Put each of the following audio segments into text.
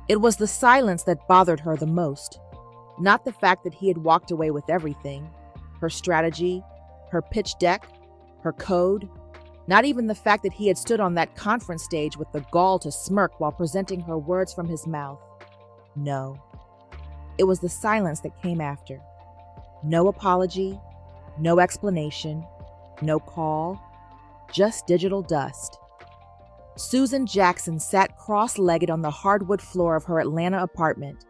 It was the silence that bothered her the most, not the fact that he had walked away with everything, her strategy, her pitch deck, her code, not even the fact that he had stood on that conference stage with the gall to smirk while presenting her words from his mouth. No. It was the silence that came after. No apology, no explanation, no call, just digital dust. Susan Jackson sat cross-legged on the hardwood floor of her Atlanta apartment,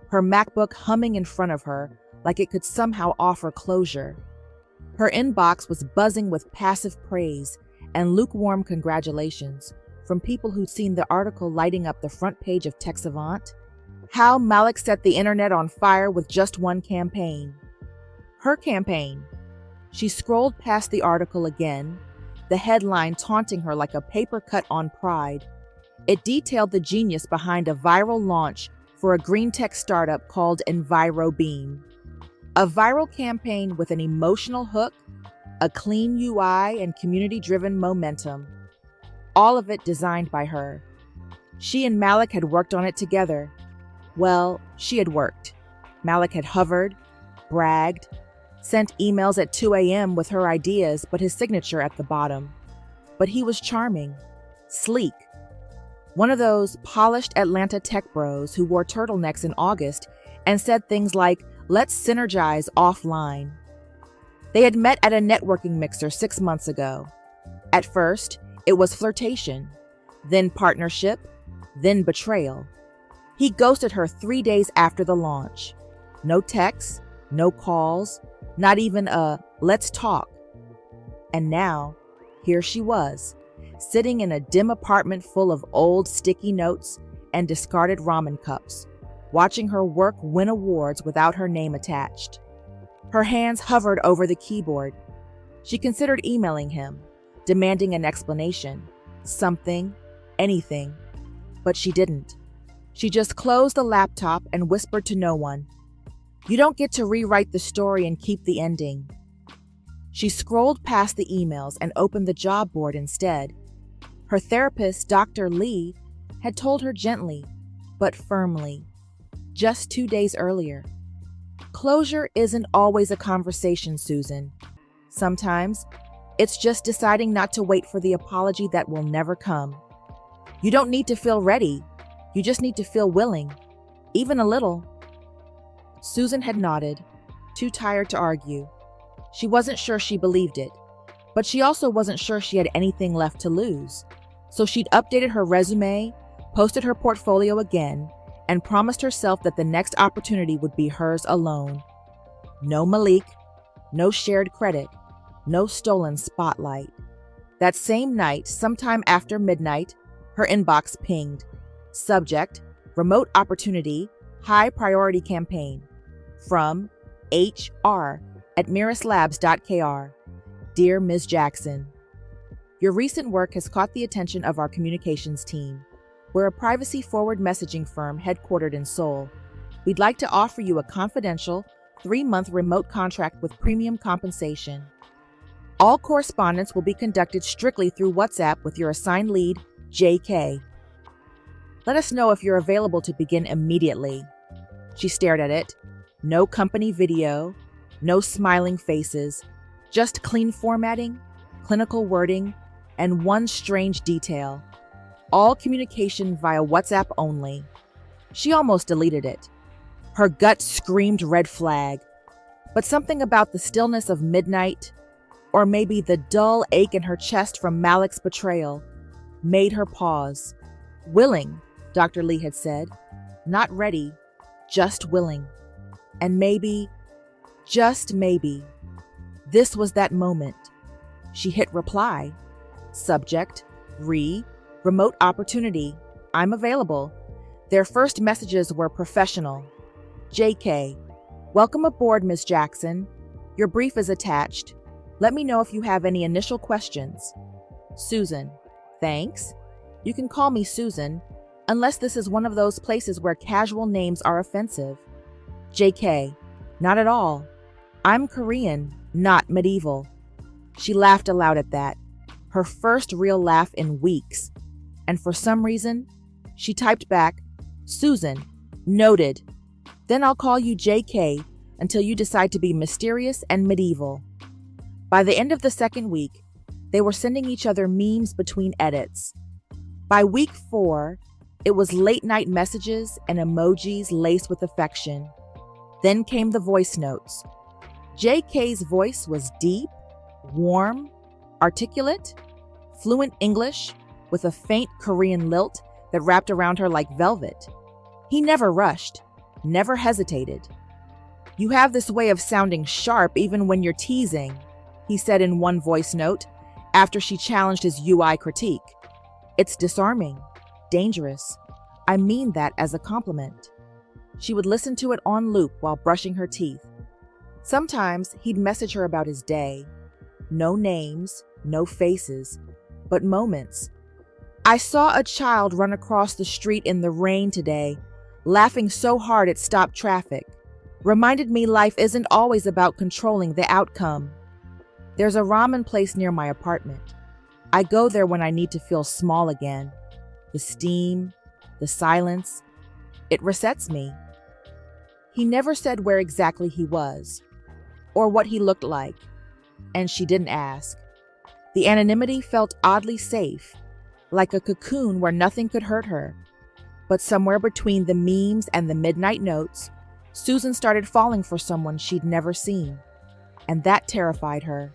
her MacBook humming in front of her like it could somehow offer closure. Her inbox was buzzing with passive praise and lukewarm congratulations from people who'd seen the article lighting up the front page of Tech Savant. How Malik set the internet on fire with just one campaign. Her campaign. She scrolled past the article again, the headline taunting her like a paper cut on Pride. It detailed the genius behind a viral launch for a green tech startup called EnviroBeam. A viral campaign with an emotional hook, a clean UI, and community-driven momentum. All of it designed by her. She and Malik had worked on it together. Well, she had worked. Malik had hovered, bragged, sent emails at 2 a.m. with her ideas but his signature at the bottom. But he was charming, sleek. One of those polished Atlanta tech bros who wore turtlenecks in August and said things like, "Let's synergize offline." They had met at a networking mixer 6 months ago. At first, it was flirtation, then partnership, then betrayal. He ghosted her 3 days after the launch. No texts, no calls, not even a "let's talk." And now, here she was, sitting in a dim apartment full of old sticky notes and discarded ramen cups, watching her work win awards without her name attached. Her hands hovered over the keyboard. She considered emailing him, demanding an explanation, something, anything, but she didn't. She just closed the laptop and whispered to no one, "You don't get to rewrite the story and keep the ending." She scrolled past the emails and opened the job board instead. Her therapist, Dr. Lee, had told her gently, but firmly, just 2 days earlier. Closure isn't always a conversation, Susan. Sometimes, it's just deciding not to wait for the apology that will never come. You don't need to feel ready. You just need to feel willing, even a little. Susan had nodded, too tired to argue. She wasn't sure she believed it, but she also wasn't sure she had anything left to lose. So she'd updated her resume, posted her portfolio again, and promised herself that the next opportunity would be hers alone. No Malik, no shared credit, no stolen spotlight. That same night, sometime after midnight, her inbox pinged. Subject, remote opportunity, high priority campaign. From hr@mirislabs.kr. Dear Ms. Jackson, your recent work has caught the attention of our communications team. We're a privacy-forward messaging firm headquartered in Seoul. We'd like to offer you a confidential 3-month remote contract with premium compensation. All correspondence will be conducted strictly through WhatsApp with your assigned lead, JK. Let us know if you're available to begin immediately. She stared at it. No company video, no smiling faces, just clean formatting, clinical wording, and one strange detail. All communication via WhatsApp only. She almost deleted it. Her gut screamed red flag. But something about the stillness of midnight, or maybe the dull ache in her chest from Malik's betrayal, made her pause. Willing, Dr. Lee had said. Not ready, just willing. And maybe, just maybe, this was that moment. She hit reply. Subject, remote opportunity. I'm available. Their first messages were professional. JK, welcome aboard, Ms. Jackson. Your brief is attached. Let me know if you have any initial questions. Susan, thanks. You can call me Susan, unless this is one of those places where casual names are offensive. JK, not at all. I'm Korean, not medieval. She laughed aloud at that, her first real laugh in weeks. And for some reason, she typed back, Susan, noted. Then I'll call you JK until you decide to be mysterious and medieval. By the end of the second week, they were sending each other memes between edits. By week 4, it was late-night messages and emojis laced with affection. Then came the voice notes. JK's voice was deep, warm, articulate, fluent English, with a faint Korean lilt that wrapped around her like velvet. He never rushed, never hesitated. "You have this way of sounding sharp even when you're teasing," he said in one voice note after she challenged his UI critique. "It's disarming, dangerous. I mean that as a compliment." She would listen to it on loop while brushing her teeth. Sometimes he'd message her about his day. No names, no faces, but moments. "I saw a child run across the street in the rain today, laughing so hard it stopped traffic. Reminded me life isn't always about controlling the outcome. There's a ramen place near my apartment. I go there when I need to feel small again. The steam, the silence, it resets me." He never said where exactly he was, or what he looked like, and she didn't ask. The anonymity felt oddly safe, like a cocoon where nothing could hurt her. But somewhere between the memes and the midnight notes, Susan started falling for someone she'd never seen, and that terrified her.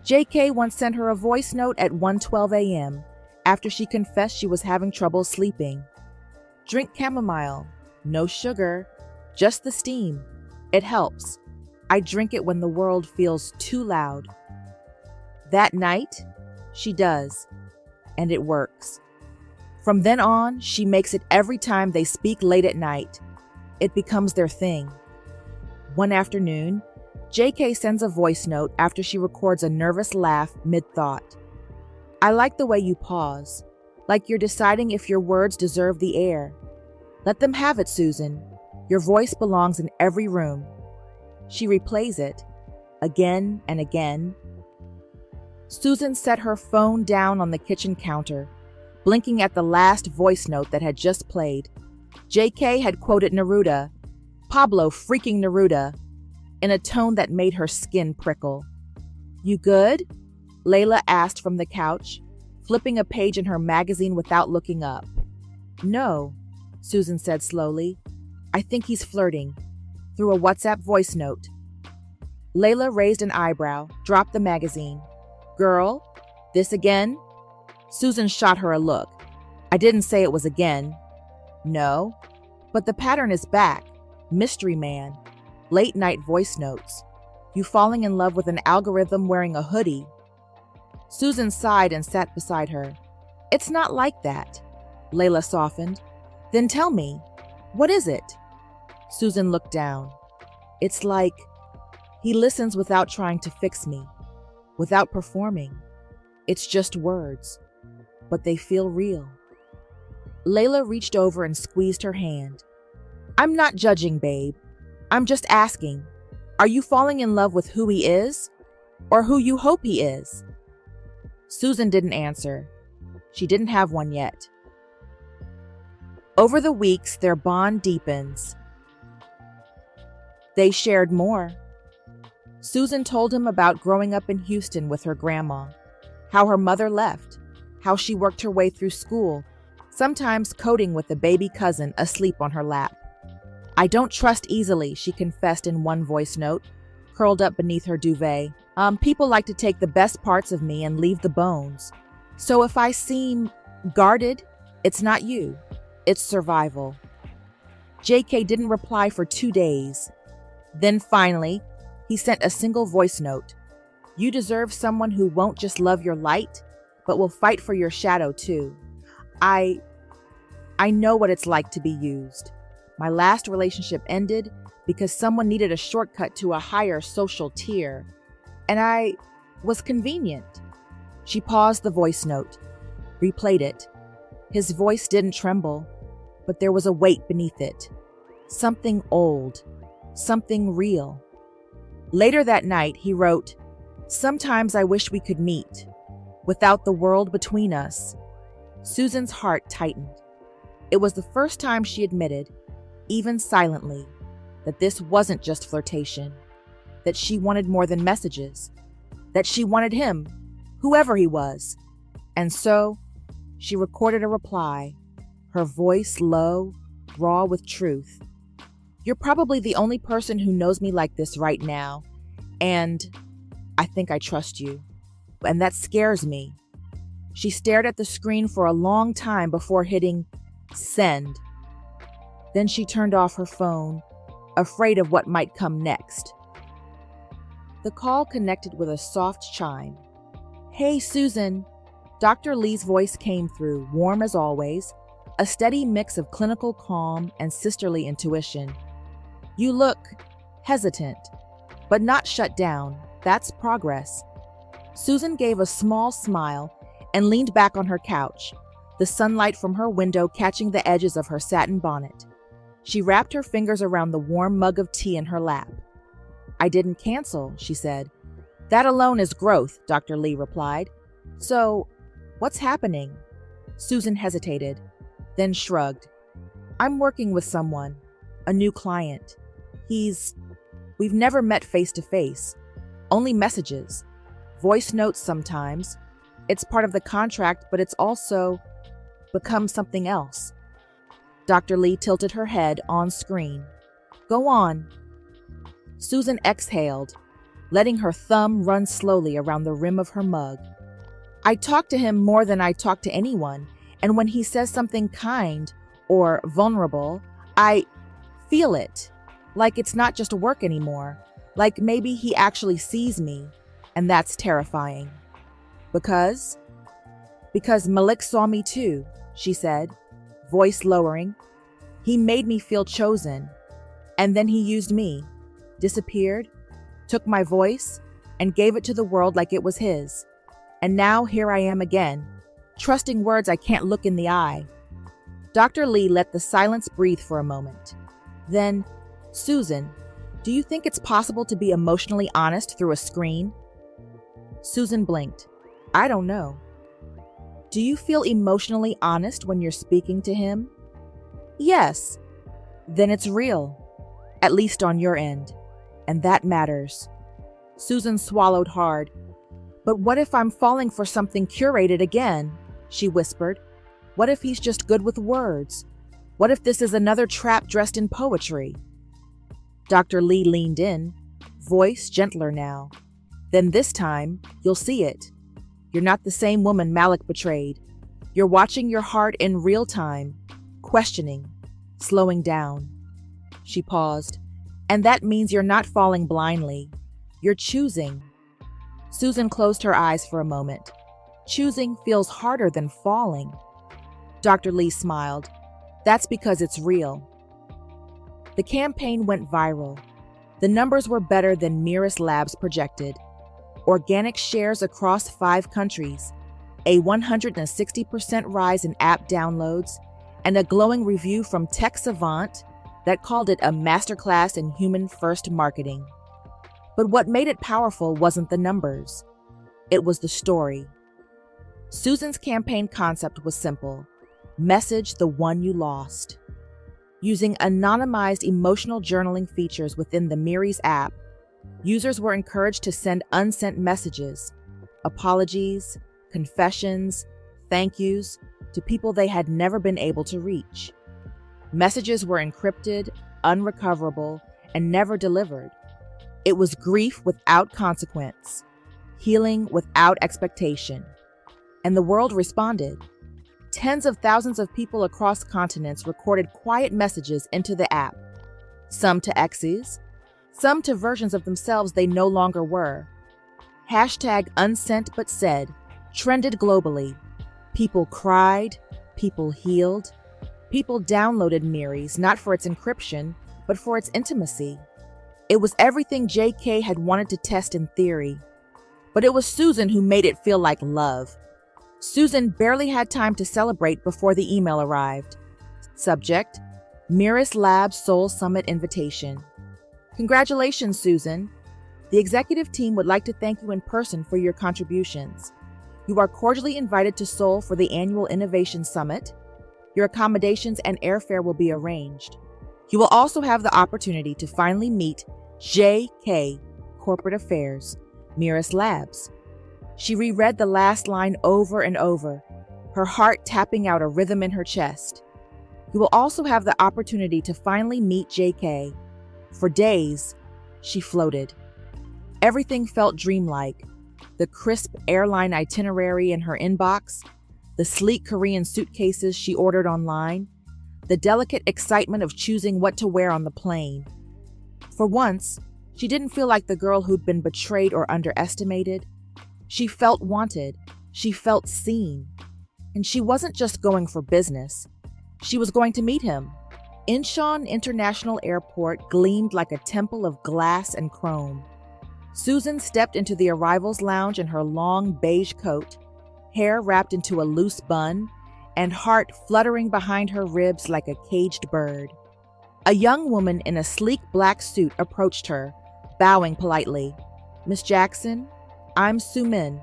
JK once sent her a voice note at 1:12 a.m. after she confessed she was having trouble sleeping. "Drink chamomile, no sugar, just the steam. It helps. I drink it when the world feels too loud." That night, she does, and it works. From then on, she makes it every time they speak late at night. It becomes their thing. One afternoon, JK sends a voice note after she records a nervous laugh mid-thought. "I like the way you pause, like you're deciding if your words deserve the air. Let them have it, Susan. Your voice belongs in every room." She replays it, again and again. Susan set her phone down on the kitchen counter, blinking at the last voice note that had just played. JK had quoted Neruda, Pablo freaking Neruda, in a tone that made her skin prickle. "You good?" Layla asked from the couch, flipping a page in her magazine without looking up. "No," Susan said slowly. "I think he's flirting," through a WhatsApp voice note. Layla raised an eyebrow, dropped the magazine. "Girl, this again?" Susan shot her a look. "I didn't say it was again." "No, but the pattern is back. Mystery man. Late night voice notes. You falling in love with an algorithm wearing a hoodie." Susan sighed and sat beside her. "It's not like that." Layla softened. "Then tell me, what is it?" Susan looked down. "It's like he listens without trying to fix me, without performing. It's just words, but they feel real." Layla reached over and squeezed her hand. "I'm not judging, babe. I'm just asking, are you falling in love with who he is, or who you hope he is?" Susan didn't answer. She didn't have one yet. Over the weeks, their bond deepens. They shared more. Susan told him about growing up in Houston with her grandma, how her mother left, how she worked her way through school, sometimes coding with a baby cousin asleep on her lap. "I don't trust easily," she confessed in one voice note, curled up beneath her duvet. People like to take the best parts of me and leave the bones. So if I seem guarded, it's not you. It's survival." JK didn't reply for 2 days. Then finally, he sent a single voice note. "You deserve someone who won't just love your light, but will fight for your shadow too. I know what it's like to be used. My last relationship ended because someone needed a shortcut to a higher social tier, and I was convenient." She paused the voice note, replayed it. His voice didn't tremble, but there was a weight beneath it. Something old, something real. Later that night, he wrote, "Sometimes I wish we could meet, without the world between us." Susan's heart tightened. It was the first time she admitted, even silently, that this wasn't just flirtation, that she wanted more than messages, that she wanted him, whoever he was. And so, she recorded a reply, her voice low, raw with truth. "You're probably the only person who knows me like this right now, and I think I trust you. And that scares me." She stared at the screen for a long time before hitting send. Then she turned off her phone, afraid of what might come next. The call connected with a soft chime. "Hey, Susan." Dr. Lee's voice came through, warm as always, a steady mix of clinical calm and sisterly intuition. "You look hesitant, but not shut down. That's progress." Susan gave a small smile and leaned back on her couch, the sunlight from her window catching the edges of her satin bonnet. She wrapped her fingers around the warm mug of tea in her lap. "I didn't cancel," she said. "That alone is growth," Dr. Lee replied. "So, what's happening?" Susan hesitated, then shrugged. "I'm working with someone, a new client. We've never met face to face, only messages, voice notes sometimes. It's part of the contract, but it's also become something else." Dr. Lee tilted her head on screen. "Go on." Susan exhaled, letting her thumb run slowly around the rim of her mug. "I talk to him more than I talk to anyone, and when he says something kind or vulnerable, I feel it, like it's not just work anymore, like maybe he actually sees me, and that's terrifying." Because Malik saw me too," she said, voice lowering. "He made me feel chosen, and then he used me, disappeared, took my voice, and gave it to the world like it was his. And now here I am again, trusting words I can't look in the eye." Dr. Lee let the silence breathe for a moment. Then, "Susan, do you think it's possible to be emotionally honest through a screen?" Susan blinked. "I don't know." "Do you feel emotionally honest when you're speaking to him?" "Yes." "Then it's real, at least on your end, and that matters." Susan swallowed hard. "But what if I'm falling for something curated again?" she whispered. "What if he's just good with words? What if this is another trap dressed in poetry?" Dr. Lee leaned in, voice gentler now. "Then this time, you'll see it. You're not the same woman Malik betrayed. You're watching your heart in real time, questioning, slowing down." She paused. "And that means you're not falling blindly. You're choosing." Susan closed her eyes for a moment. "Choosing feels harder than falling." Dr. Lee smiled. "That's because it's real." The campaign went viral. The numbers were better than Mirror's Labs projected. Organic shares across 5 countries, a 160% rise in app downloads, and a glowing review from Tech Savant that called it a masterclass in human-first marketing. But what made it powerful wasn't the numbers. It was the story. Susan's campaign concept was simple: message the one you lost. Using anonymized emotional journaling features within the Miri's app, users were encouraged to send unsent messages, apologies, confessions, thank yous, to people they had never been able to reach. Messages were encrypted, unrecoverable, and never delivered. It was grief without consequence, healing without expectation. And the world responded. Tens of thousands of people across continents recorded quiet messages into the app, some to exes, some to versions of themselves they no longer were. Hashtag unsent but said trended globally. People cried, people healed, people downloaded Miri's not for its encryption, but for its intimacy. It was everything JK had wanted to test in theory. But it was Susan who made it feel like love. Susan barely had time to celebrate before the email arrived. Subject: Mirror's Labs Seoul Summit Invitation. Congratulations, Susan. The executive team would like to thank you in person for your contributions. You are cordially invited to Seoul for the annual Innovation Summit. Your accommodations and airfare will be arranged. You will also have the opportunity to finally meet J.K. Corporate Affairs, Mirrors Labs. She reread the last line over and over, her heart tapping out a rhythm in her chest. You will also have the opportunity to finally meet J.K. For days, she floated. Everything felt dreamlike. The crisp airline itinerary in her inbox, the sleek Korean suitcases she ordered online, the delicate excitement of choosing what to wear on the plane. For once, she didn't feel like the girl who'd been betrayed or underestimated. She felt wanted. She felt seen. And she wasn't just going for business. She was going to meet him. Incheon International Airport gleamed like a temple of glass and chrome. Susan stepped into the arrivals lounge in her long beige coat, hair wrapped into a loose bun, and heart fluttering behind her ribs like a caged bird. A young woman in a sleek black suit approached her, bowing politely. "Miss Jackson, I'm Sumin.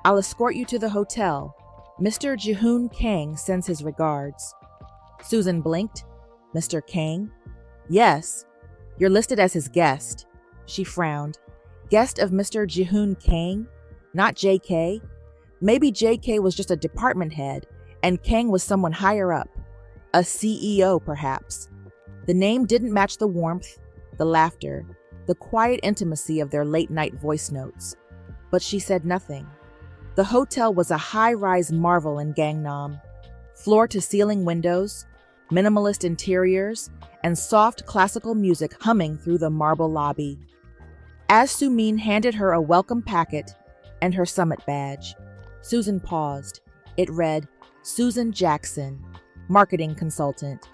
I'll escort you to the hotel. Mr. Ji-hoon Kang sends his regards." Susan blinked. "Mr. Kang?" "Yes, you're listed as his guest." She frowned. "Guest of Mr. Ji-hoon Kang? Not J.K.? Maybe J.K. was just a department head, and Kang was someone higher up. A CEO, perhaps." The name didn't match the warmth, the laughter, the quiet intimacy of their late-night voice notes. But she said nothing. The hotel was a high-rise marvel in Gangnam. Floor-to-ceiling windows, minimalist interiors, and soft classical music humming through the marble lobby. As Sumin handed her a welcome packet and her summit badge, Susan paused. It read, "Susan Jackson, marketing consultant,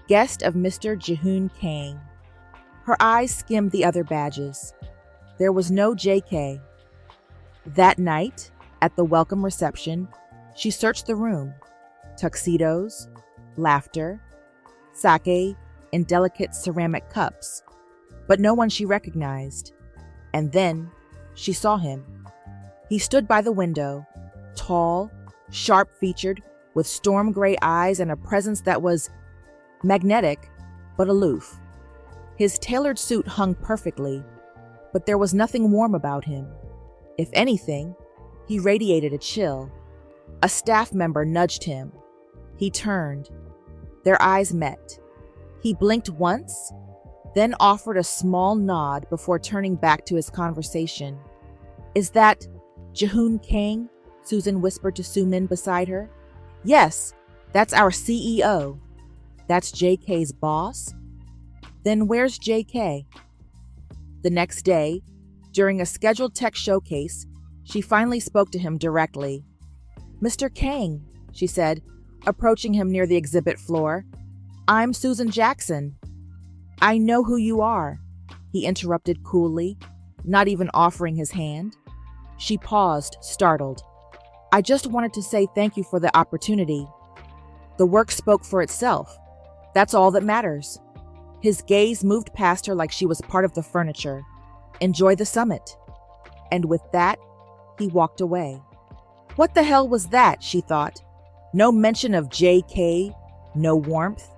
guest of Mr. Ji-hoon Kang." Her eyes skimmed the other badges. There was no J.K. That night, at the welcome reception, she searched the room. Tuxedos, laughter, sake in delicate ceramic cups, but no one she recognized. And then she saw him. He stood by the window, tall, sharp-featured, with storm gray eyes and a presence that was magnetic but aloof. His tailored suit hung perfectly, but there was nothing warm about him. If anything, he radiated a chill. A staff member nudged him. He turned. Their eyes met. He blinked once, then offered a small nod before turning back to his conversation. "Is that Ji-hoon Kang?" Susan whispered to Sumin beside her. "Yes, that's our CEO." "That's J.K.'s boss?" "Then where's J.K.?" The next day, during a scheduled tech showcase, she finally spoke to him directly. "Mr. Kang," she said, approaching him near the exhibit floor. "I'm Susan Jackson." "I know who you are," he interrupted coolly, not even offering his hand. She paused, startled. "I just wanted to say thank you for the opportunity. The work spoke for itself. That's all that matters." His gaze moved past her like she was part of the furniture. "Enjoy the summit." And with that, he walked away. What the hell was that, she thought. No mention of J.K., no warmth,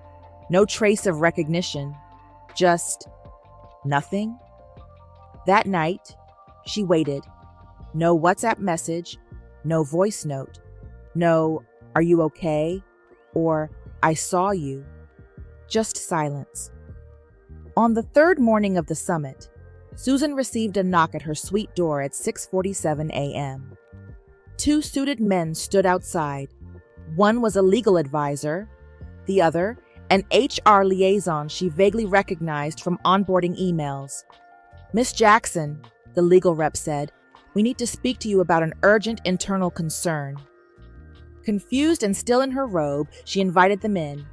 no trace of recognition. Just nothing. That night, she waited. No WhatsApp message, no voice note, no "Are you okay?" or "I saw you." Just silence. On the third morning of the summit, Susan received a knock at her suite door at 6:47 a.m. Two suited men stood outside. One was a legal advisor, the other an HR liaison she vaguely recognized from onboarding emails. "Miss Jackson," the legal rep said, "we need to speak to you about an urgent internal concern." Confused and still in her robe, she invited them in.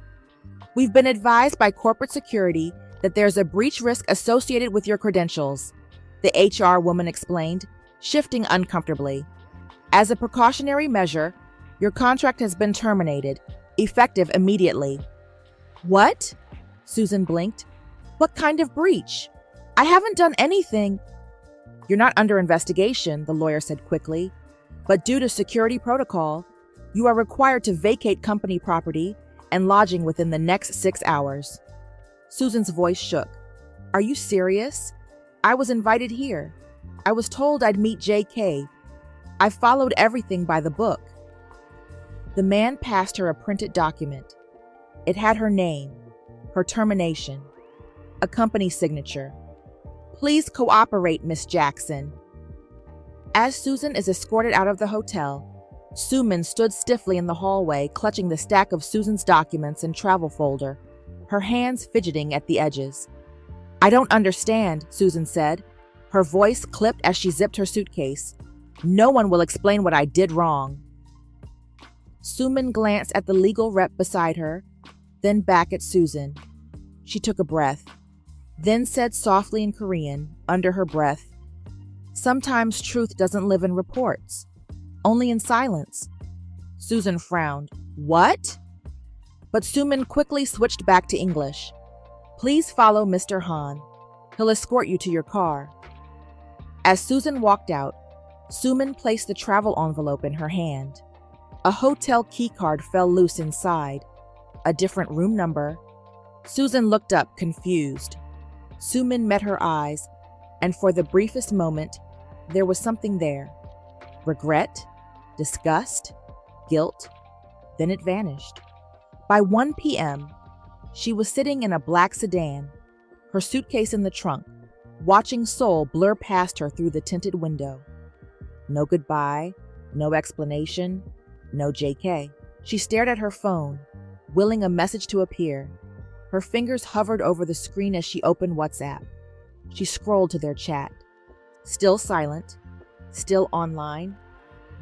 "We've been advised by corporate security that there's a breach risk associated with your credentials," the HR woman explained, shifting uncomfortably. "As a precautionary measure, your contract has been terminated, effective immediately." "What?" Susan blinked. "What kind of breach? I haven't done anything." "You're not under investigation," the lawyer said quickly, "but due to security protocol, you are required to vacate company property and lodging within the next 6 hours. Susan's voice shook. Are you serious? I was invited here. I was told I'd meet JK. I followed everything by the book. The man passed her a printed document. It had her name, her termination, a company signature. Please cooperate, Miss Jackson. As Susan is escorted out of the hotel, Suman stood stiffly in the hallway, clutching the stack of Susan's documents and travel folder, her hands fidgeting at the edges. I don't understand, Susan said, her voice clipped as she zipped her suitcase. No one will explain what I did wrong. Suman glanced at the legal rep beside her, then back at Susan. She took a breath, then said softly in Korean, under her breath, Sometimes truth doesn't live in reports, only in silence. Susan frowned. What? But Suman quickly switched back to English. Please follow Mr. Han. He'll escort you to your car. As Susan walked out, Suman placed the travel envelope in her hand. A hotel keycard fell loose inside. A different room number. Susan looked up, confused. Suman met her eyes, and for the briefest moment, there was something there. Regret, disgust, guilt. Then it vanished. By 1 p.m., she was sitting in a black sedan, her suitcase in the trunk, watching Seoul blur past her through the tinted window. No goodbye, no explanation, no JK. She stared at her phone, willing a message to appear. Her fingers hovered over the screen as she opened WhatsApp. She scrolled to their chat. Still silent, still online.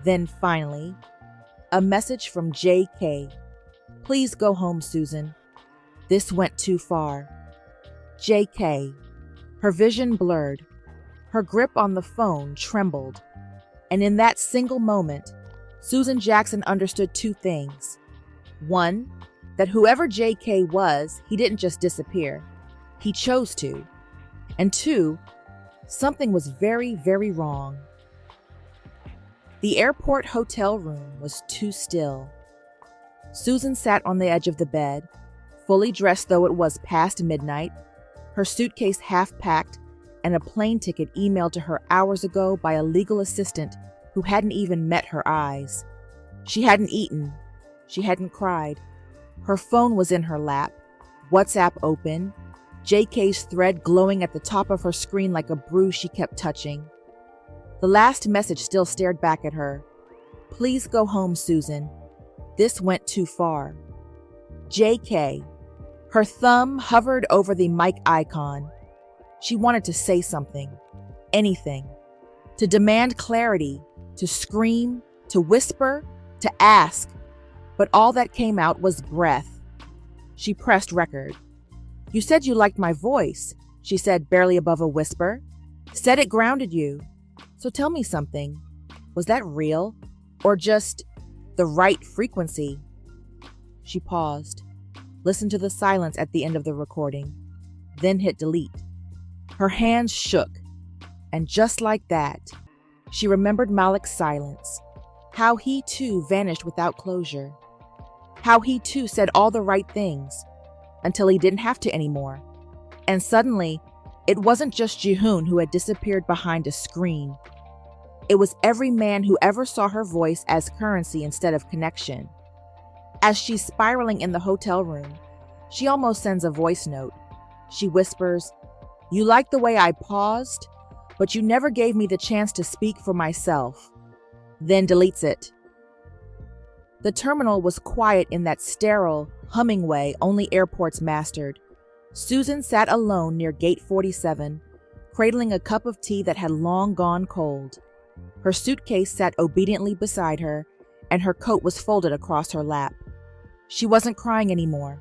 Then finally, a message from JK. Please go home, Susan. This went too far. JK. Her vision blurred. Her grip on the phone trembled. And in that single moment, Susan Jackson understood two things. One, that whoever JK was, he didn't just disappear. He chose to. And two, something was very, very wrong. The airport hotel room was too still. Susan sat on the edge of the bed, fully dressed though it was past midnight, her suitcase half-packed, and a plane ticket emailed to her hours ago by a legal assistant who hadn't even met her eyes. She hadn't eaten. She hadn't cried. Her phone was in her lap, WhatsApp open, JK's thread glowing at the top of her screen like a bruise she kept touching. The last message still stared back at her. Please go home, Susan. This went too far. JK. Her thumb hovered over the mic icon. She wanted to say something, anything, to demand clarity, to scream, to whisper, to ask, but all that came out was breath. She pressed record. You said you liked my voice, she said, barely above a whisper. Said it grounded you. So tell me something. Was that real? Or just the right frequency? She paused, listened to the silence at the end of the recording, then hit delete. Her hands shook, and just like that, she remembered Malik's silence, how he too vanished without closure, how he too said all the right things until he didn't have to anymore. And suddenly, it wasn't just Jihoon who had disappeared behind a screen. It was every man who ever saw her voice as currency instead of connection. As she's spiraling in the hotel room, she almost sends a voice note. She whispers, "You like the way I paused, but you never gave me the chance to speak for myself." Then deletes it. The terminal was quiet in that sterile, humming way only airports mastered. Susan sat alone near Gate 47, cradling a cup of tea that had long gone cold. Her suitcase sat obediently beside her, and her coat was folded across her lap. She wasn't crying anymore.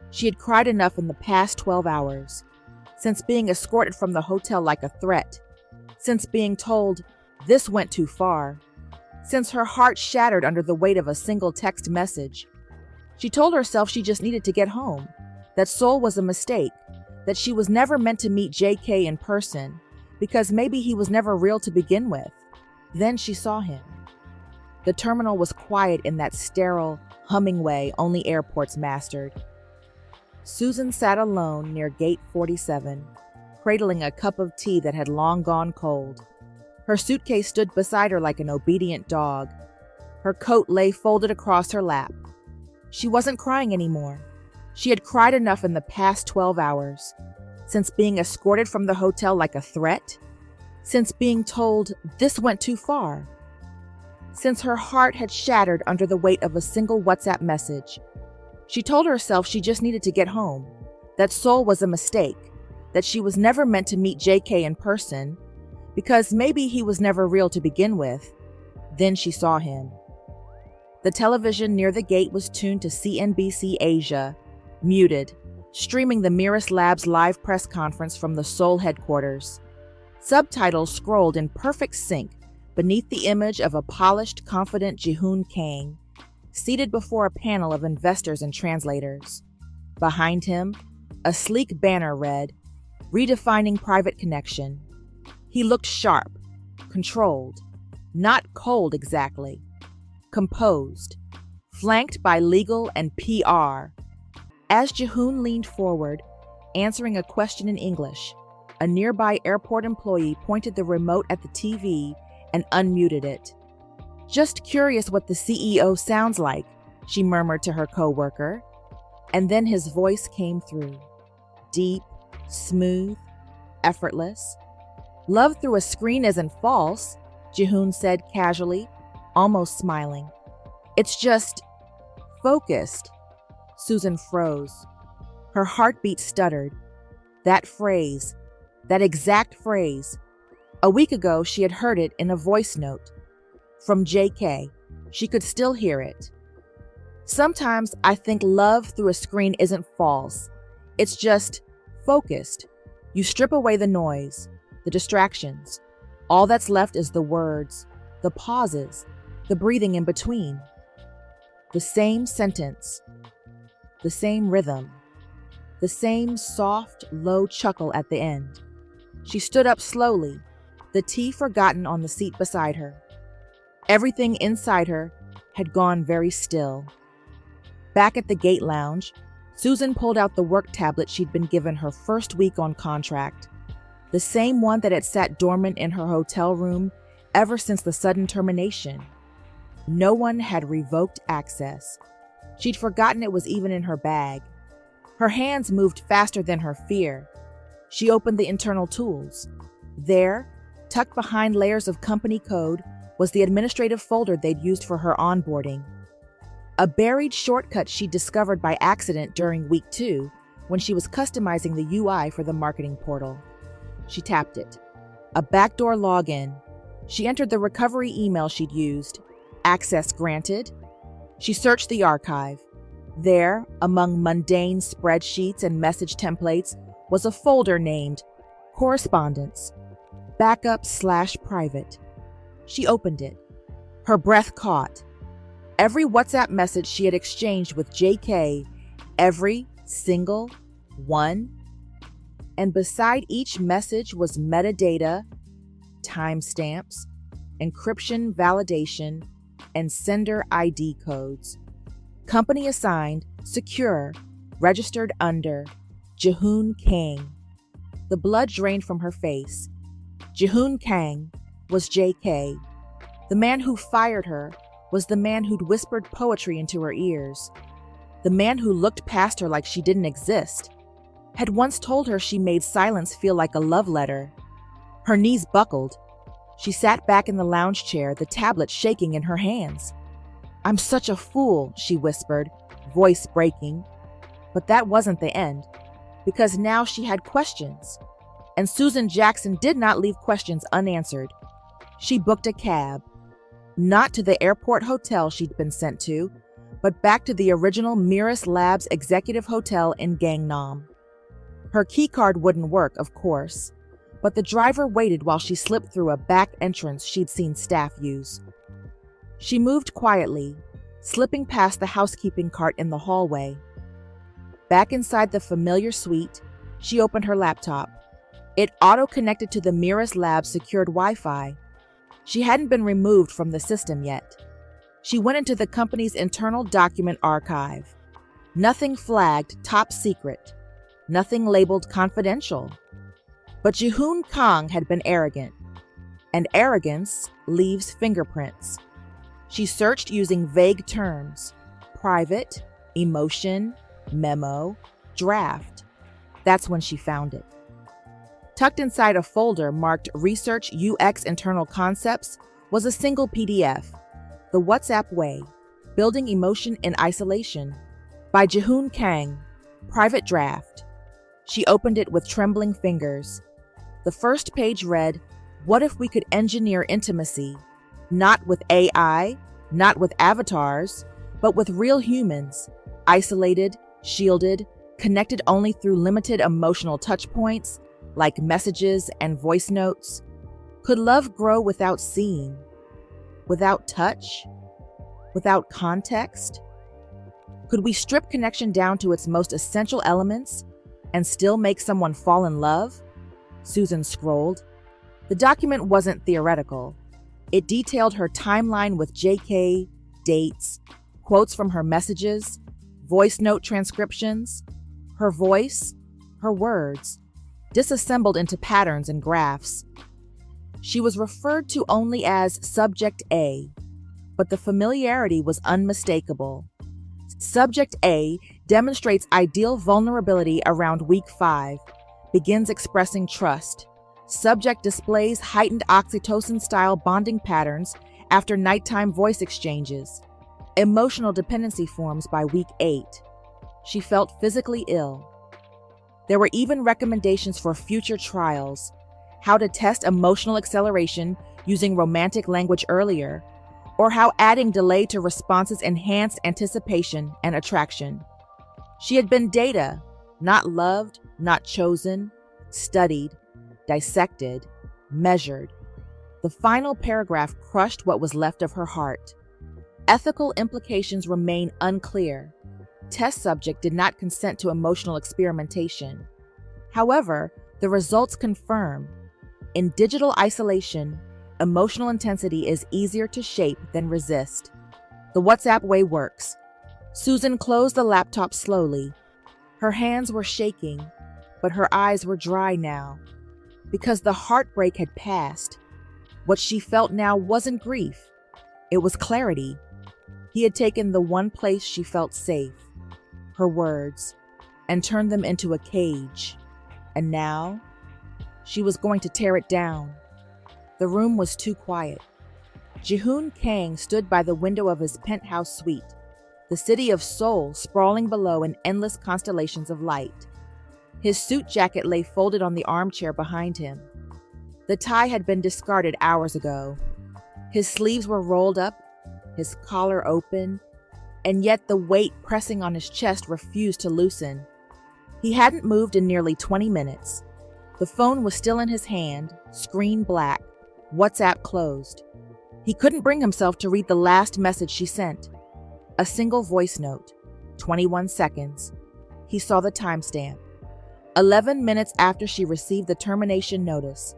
She had cried enough in the past 12 hours, since being escorted from the hotel like a threat, since being told this went too far, since her heart shattered under the weight of a single text message. She told herself she just needed to get home, that Seoul was a mistake, that she was never meant to meet JK in person, because maybe he was never real to begin with. Then she saw him. The terminal was quiet in that sterile, humming way only airports mastered. Susan sat alone near gate 47, cradling a cup of tea that had long gone cold. Her suitcase stood beside her like an obedient dog. Her coat lay folded across her lap. She wasn't crying anymore. She had cried enough in the past 12 hours. Since being escorted from the hotel like a threat. Since being told this went too far. Since her heart had shattered under the weight of a single WhatsApp message. She told herself she just needed to get home, that Seoul was a mistake, that she was never meant to meet JK in person, because maybe he was never real to begin with. Then she saw him. The television near the gate was tuned to CNBC Asia, muted, streaming the Mirrors Labs live press conference from the Seoul headquarters. Subtitles scrolled in perfect sync beneath the image of a polished, confident Ji-hoon Kang, seated before a panel of investors and translators. Behind him, a sleek banner read, "Redefining Private Connection." He looked sharp, controlled, not cold exactly, composed, flanked by legal and PR. As Ji-hoon leaned forward, answering a question in English, a nearby airport employee pointed the remote at the TV and unmuted it. "Just curious what the CEO sounds like," she murmured to her coworker. And then his voice came through. Deep, smooth, effortless. "Love through a screen isn't false," Ji-hoon said casually, almost smiling. "It's just focused." Susan froze. Her heartbeat stuttered. That phrase, that exact phrase. A week ago, she had heard it in a voice note. From JK, she could still hear it. "Sometimes I think love through a screen isn't false. It's just focused. You strip away the noise, the distractions. All that's left is the words, the pauses, the breathing in between. The same sentence, the same rhythm, the same soft, low chuckle at the end." She stood up slowly, the tea forgotten on the seat beside her. Everything inside her had gone very still. Back at the gate lounge, Susan pulled out the work tablet she'd been given her first week on contract, the same one that had sat dormant in her hotel room ever since the sudden termination. No one had revoked access. She'd forgotten it was even in her bag. Her hands moved faster than her fear. She opened the internal tools. There, tucked behind layers of company code, was the administrative folder they'd used for her onboarding. A buried shortcut she'd discovered by accident during week 2 when she was customizing the UI for the marketing portal. She tapped it. A backdoor login. She entered the recovery email she'd used. Access granted. She searched the archive. There, among mundane spreadsheets and message templates, was a folder named Correspondence, Backup/Private. She opened it. Her breath caught. Every WhatsApp message she had exchanged with JK, every single one. And beside each message was metadata, timestamps, encryption validation, and sender ID codes. Company assigned, secure, registered under Ji-hoon Kang. The blood drained from her face. Ji-hoon Kang was JK. The man who fired her was the man who'd whispered poetry into her ears. The man who looked past her like she didn't exist. Had once told her she made silence feel like a love letter. Her knees buckled. She sat back in the lounge chair, the tablet shaking in her hands. "I'm such a fool," she whispered, voice breaking. But that wasn't the end, because now she had questions. And Susan Jackson did not leave questions unanswered. She booked a cab. Not to the airport hotel she'd been sent to, but back to the original Mirrors Labs executive hotel in Gangnam. Her keycard wouldn't work, of course, but the driver waited while she slipped through a back entrance she'd seen staff use. She moved quietly, slipping past the housekeeping cart in the hallway. Back inside the familiar suite, she opened her laptop. It auto-connected to the Mirrors Labs secured Wi-Fi. She hadn't been removed from the system yet. She went into the company's internal document archive. Nothing flagged top secret, nothing labeled confidential. But Ji-hoon Kang had been arrogant, and arrogance leaves fingerprints. She searched using vague terms: private, emotion, memo, draft. That's when she found it. Tucked inside a folder marked Research UX Internal Concepts was a single PDF, The WhatsApp Way, Building Emotion in Isolation, by Ji-hoon Kang, private draft. She opened it with trembling fingers. The first page read, "What if we could engineer intimacy, not with AI, not with avatars, but with real humans, isolated, shielded, connected only through limited emotional touch points, like messages and voice notes? Could love grow without seeing, without touch, without context? Could we strip connection down to its most essential elements and still make someone fall in love?" Susan scrolled. The document wasn't theoretical. It detailed her timeline with JK, dates, quotes from her messages, voice note transcriptions, her voice, her words, disassembled into patterns and graphs. She was referred to only as Subject A, but the familiarity was unmistakable. Subject A demonstrates ideal vulnerability around week 5, begins expressing trust. Subject displays heightened oxytocin-style bonding patterns after nighttime voice exchanges. Emotional dependency forms by week 8. She felt physically ill. There were even recommendations for future trials: how to test emotional acceleration using romantic language earlier, or how adding delay to responses enhanced anticipation and attraction. She had been data, not loved, not chosen, studied, dissected, measured. The final paragraph crushed what was left of her heart. Ethical implications remain unclear. Test subject did not consent to emotional experimentation. However, the results confirm, in digital isolation, emotional intensity is easier to shape than resist. The WhatsApp way works. Susan closed the laptop slowly. Her hands were shaking, but her eyes were dry now, because the heartbreak had passed. What she felt now wasn't grief. It was clarity. He had taken the one place she felt safe, her words, and turned them into a cage. And now, she was going to tear it down. The room was too quiet. Ji-hoon Kang stood by the window of his penthouse suite, the city of Seoul sprawling below in endless constellations of light. His suit jacket lay folded on the armchair behind him. The tie had been discarded hours ago. His sleeves were rolled up, his collar open, and yet the weight pressing on his chest refused to loosen. He hadn't moved in nearly 20 minutes. The phone was still in his hand, screen black, WhatsApp closed. He couldn't bring himself to read the last message she sent. A single voice note, 21 seconds. He saw the timestamp. 11 minutes after she received the termination notice.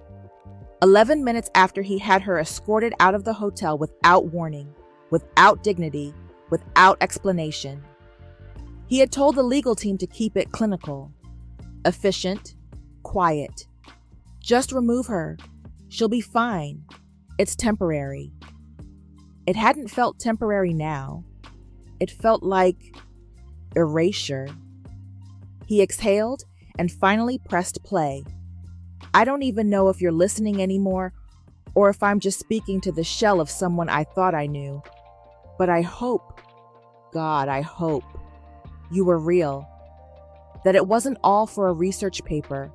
11 minutes after he had her escorted out of the hotel without warning, without dignity, without explanation. He had told the legal team to keep it clinical, efficient, quiet. Just remove her. She'll be fine. It's temporary. It hadn't felt temporary now. It felt like erasure. He exhaled and finally pressed play. I don't even know if you're listening anymore or if I'm just speaking to the shell of someone I thought I knew. But I hope, God, I hope, you were real. That it wasn't all for a research paper.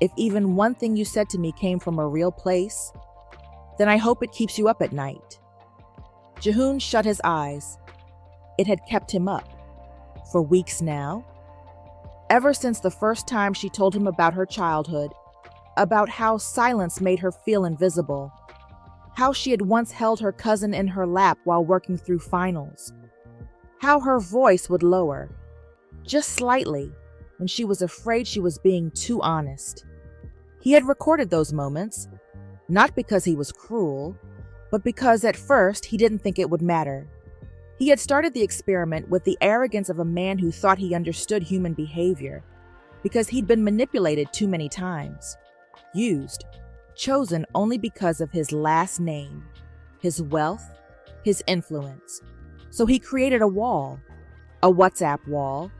If even one thing you said to me came from a real place, then I hope it keeps you up at night. Ji-hoon shut his eyes. It had kept him up. For weeks now. Ever since the first time she told him about her childhood, about how silence made her feel invisible, how she had once held her cousin in her lap while working through finals, how her voice would lower, just slightly, when she was afraid she was being too honest. He had recorded those moments, not because he was cruel, but because at first he didn't think it would matter. He had started the experiment with the arrogance of a man who thought he understood human behavior, because he'd been manipulated too many times, used, chosen only because of his last name, his wealth, his influence. So he created a wall, a WhatsApp wall.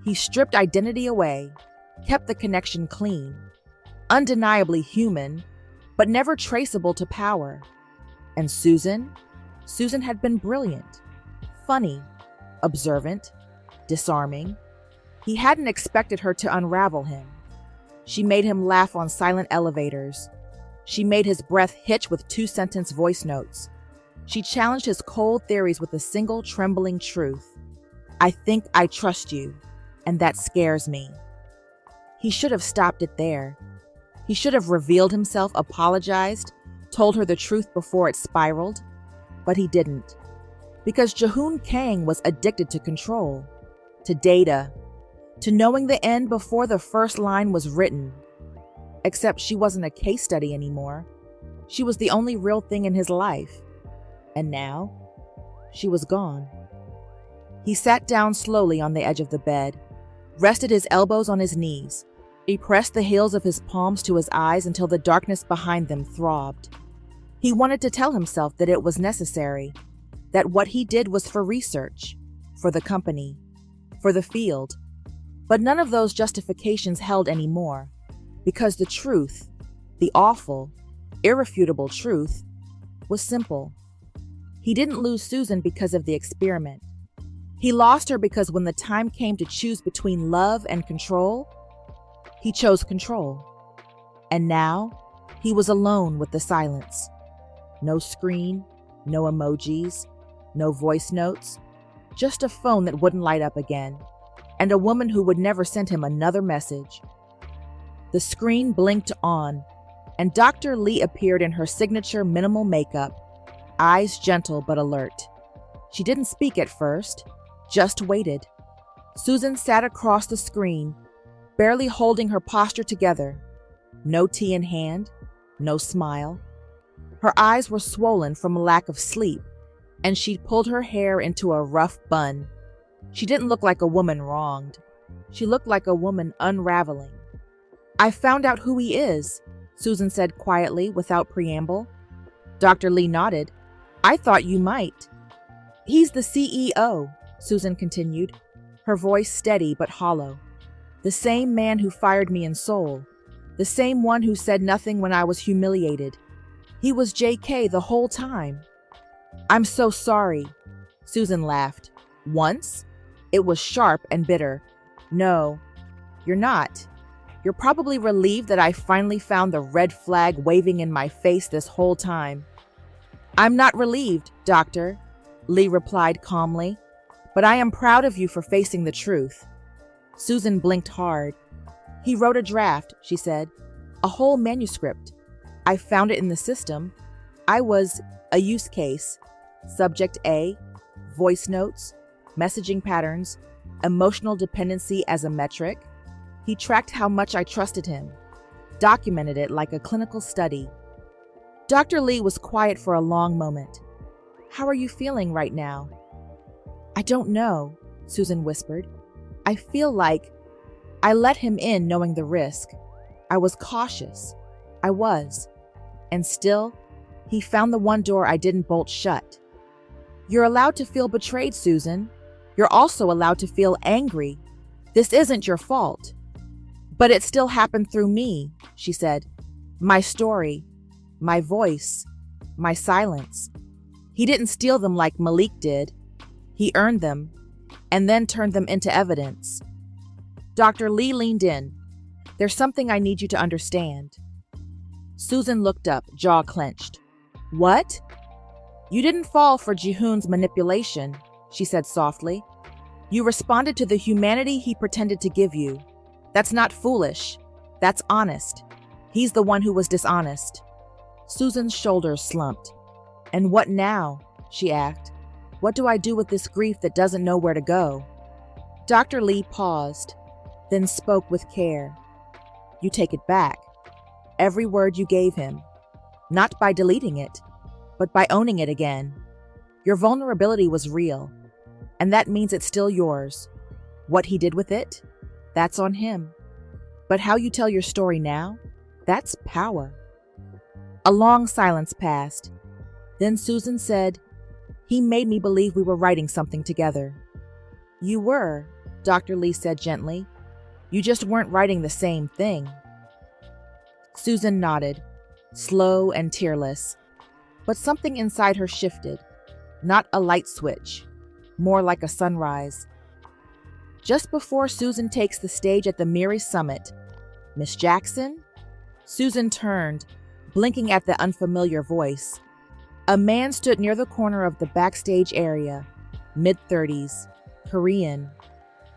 He stripped identity away, kept the connection clean, undeniably human, but never traceable to power. And Susan had been brilliant, funny, observant, disarming. He hadn't expected her to unravel him. She made him laugh on silent elevators. She made his breath hitch with 2-sentence voice notes. She challenged his cold theories with a single trembling truth. I think I trust you, and that scares me. He should have stopped it there. He should have revealed himself, apologized, told her the truth before it spiraled, but he didn't. Because Jahoon Kang was addicted to control, to data, to knowing the end before the first line was written. Except she wasn't a case study anymore. She was the only real thing in his life. And now, she was gone. He sat down slowly on the edge of the bed, rested his elbows on his knees. He pressed the heels of his palms to his eyes until the darkness behind them throbbed. He wanted to tell himself that it was necessary, that what he did was for research, for the company, for the field. But none of those justifications held anymore, because the truth, the awful, irrefutable truth, was simple. He didn't lose Susan because of the experiment. He lost her because when the time came to choose between love and control, he chose control. And now, he was alone with the silence. No screen, no emojis, no voice notes, just a phone that wouldn't light up again, and a woman who would never send him another message. The screen blinked on, and Dr. Lee appeared in her signature minimal makeup, eyes gentle but alert. She didn't speak at first, just waited. Susan sat across the screen, barely holding her posture together. No tea in hand, no smile. Her eyes were swollen from a lack of sleep, and she'd pulled her hair into a rough bun. She didn't look like a woman wronged. She looked like a woman unraveling. I found out who he is, Susan said quietly without preamble. Dr. Lee nodded. I thought you might. He's the CEO, Susan continued, her voice steady but hollow. The same man who fired me in Seoul. The same one who said nothing when I was humiliated. He was JK the whole time. I'm so sorry, Susan laughed. Once? It was sharp and bitter. No, you're not. You're probably relieved that I finally found the red flag waving in my face this whole time. I'm not relieved, Doctor, Lee replied calmly, but I am proud of you for facing the truth. Susan blinked hard. He wrote a draft, she said, a whole manuscript. I found it in the system. I was a use case, subject A, voice notes, messaging patterns, emotional dependency as a metric. He tracked how much I trusted him, documented it like a clinical study. Dr. Lee was quiet for a long moment. How are you feeling right now? I don't know, Susan whispered. I feel like I let him in knowing the risk. I was cautious. I was. And still, he found the one door I didn't bolt shut. You're allowed to feel betrayed, Susan. You're also allowed to feel angry. This isn't your fault. But it still happened through me, she said. My story, my voice, my silence. He didn't steal them like Malik did. He earned them, and then turned them into evidence. Dr. Lee leaned in. There's something I need you to understand. Susan looked up, jaw clenched. What? You didn't fall for Jihoon's manipulation, she said softly. You responded to the humanity he pretended to give you. That's not foolish. That's honest. He's the one who was dishonest. Susan's shoulders slumped. And what now? She asked. What do I do with this grief that doesn't know where to go? Dr. Lee paused, then spoke with care. You take it back. Every word you gave him. Not by deleting it, but by owning it again. Your vulnerability was real, and that means it's still yours. What he did with it, that's on him. But how you tell your story now, that's power. A long silence passed. Then Susan said, "He made me believe we were writing something together." "You were," Dr. Lee said gently. "You just weren't writing the same thing." Susan nodded, slow and tearless. But something inside her shifted. Not a light switch, more like a sunrise. Just before Susan takes the stage at the Miri Summit, "Miss Jackson?" Susan turned, blinking at the unfamiliar voice. A man stood near the corner of the backstage area, mid-30s, Korean,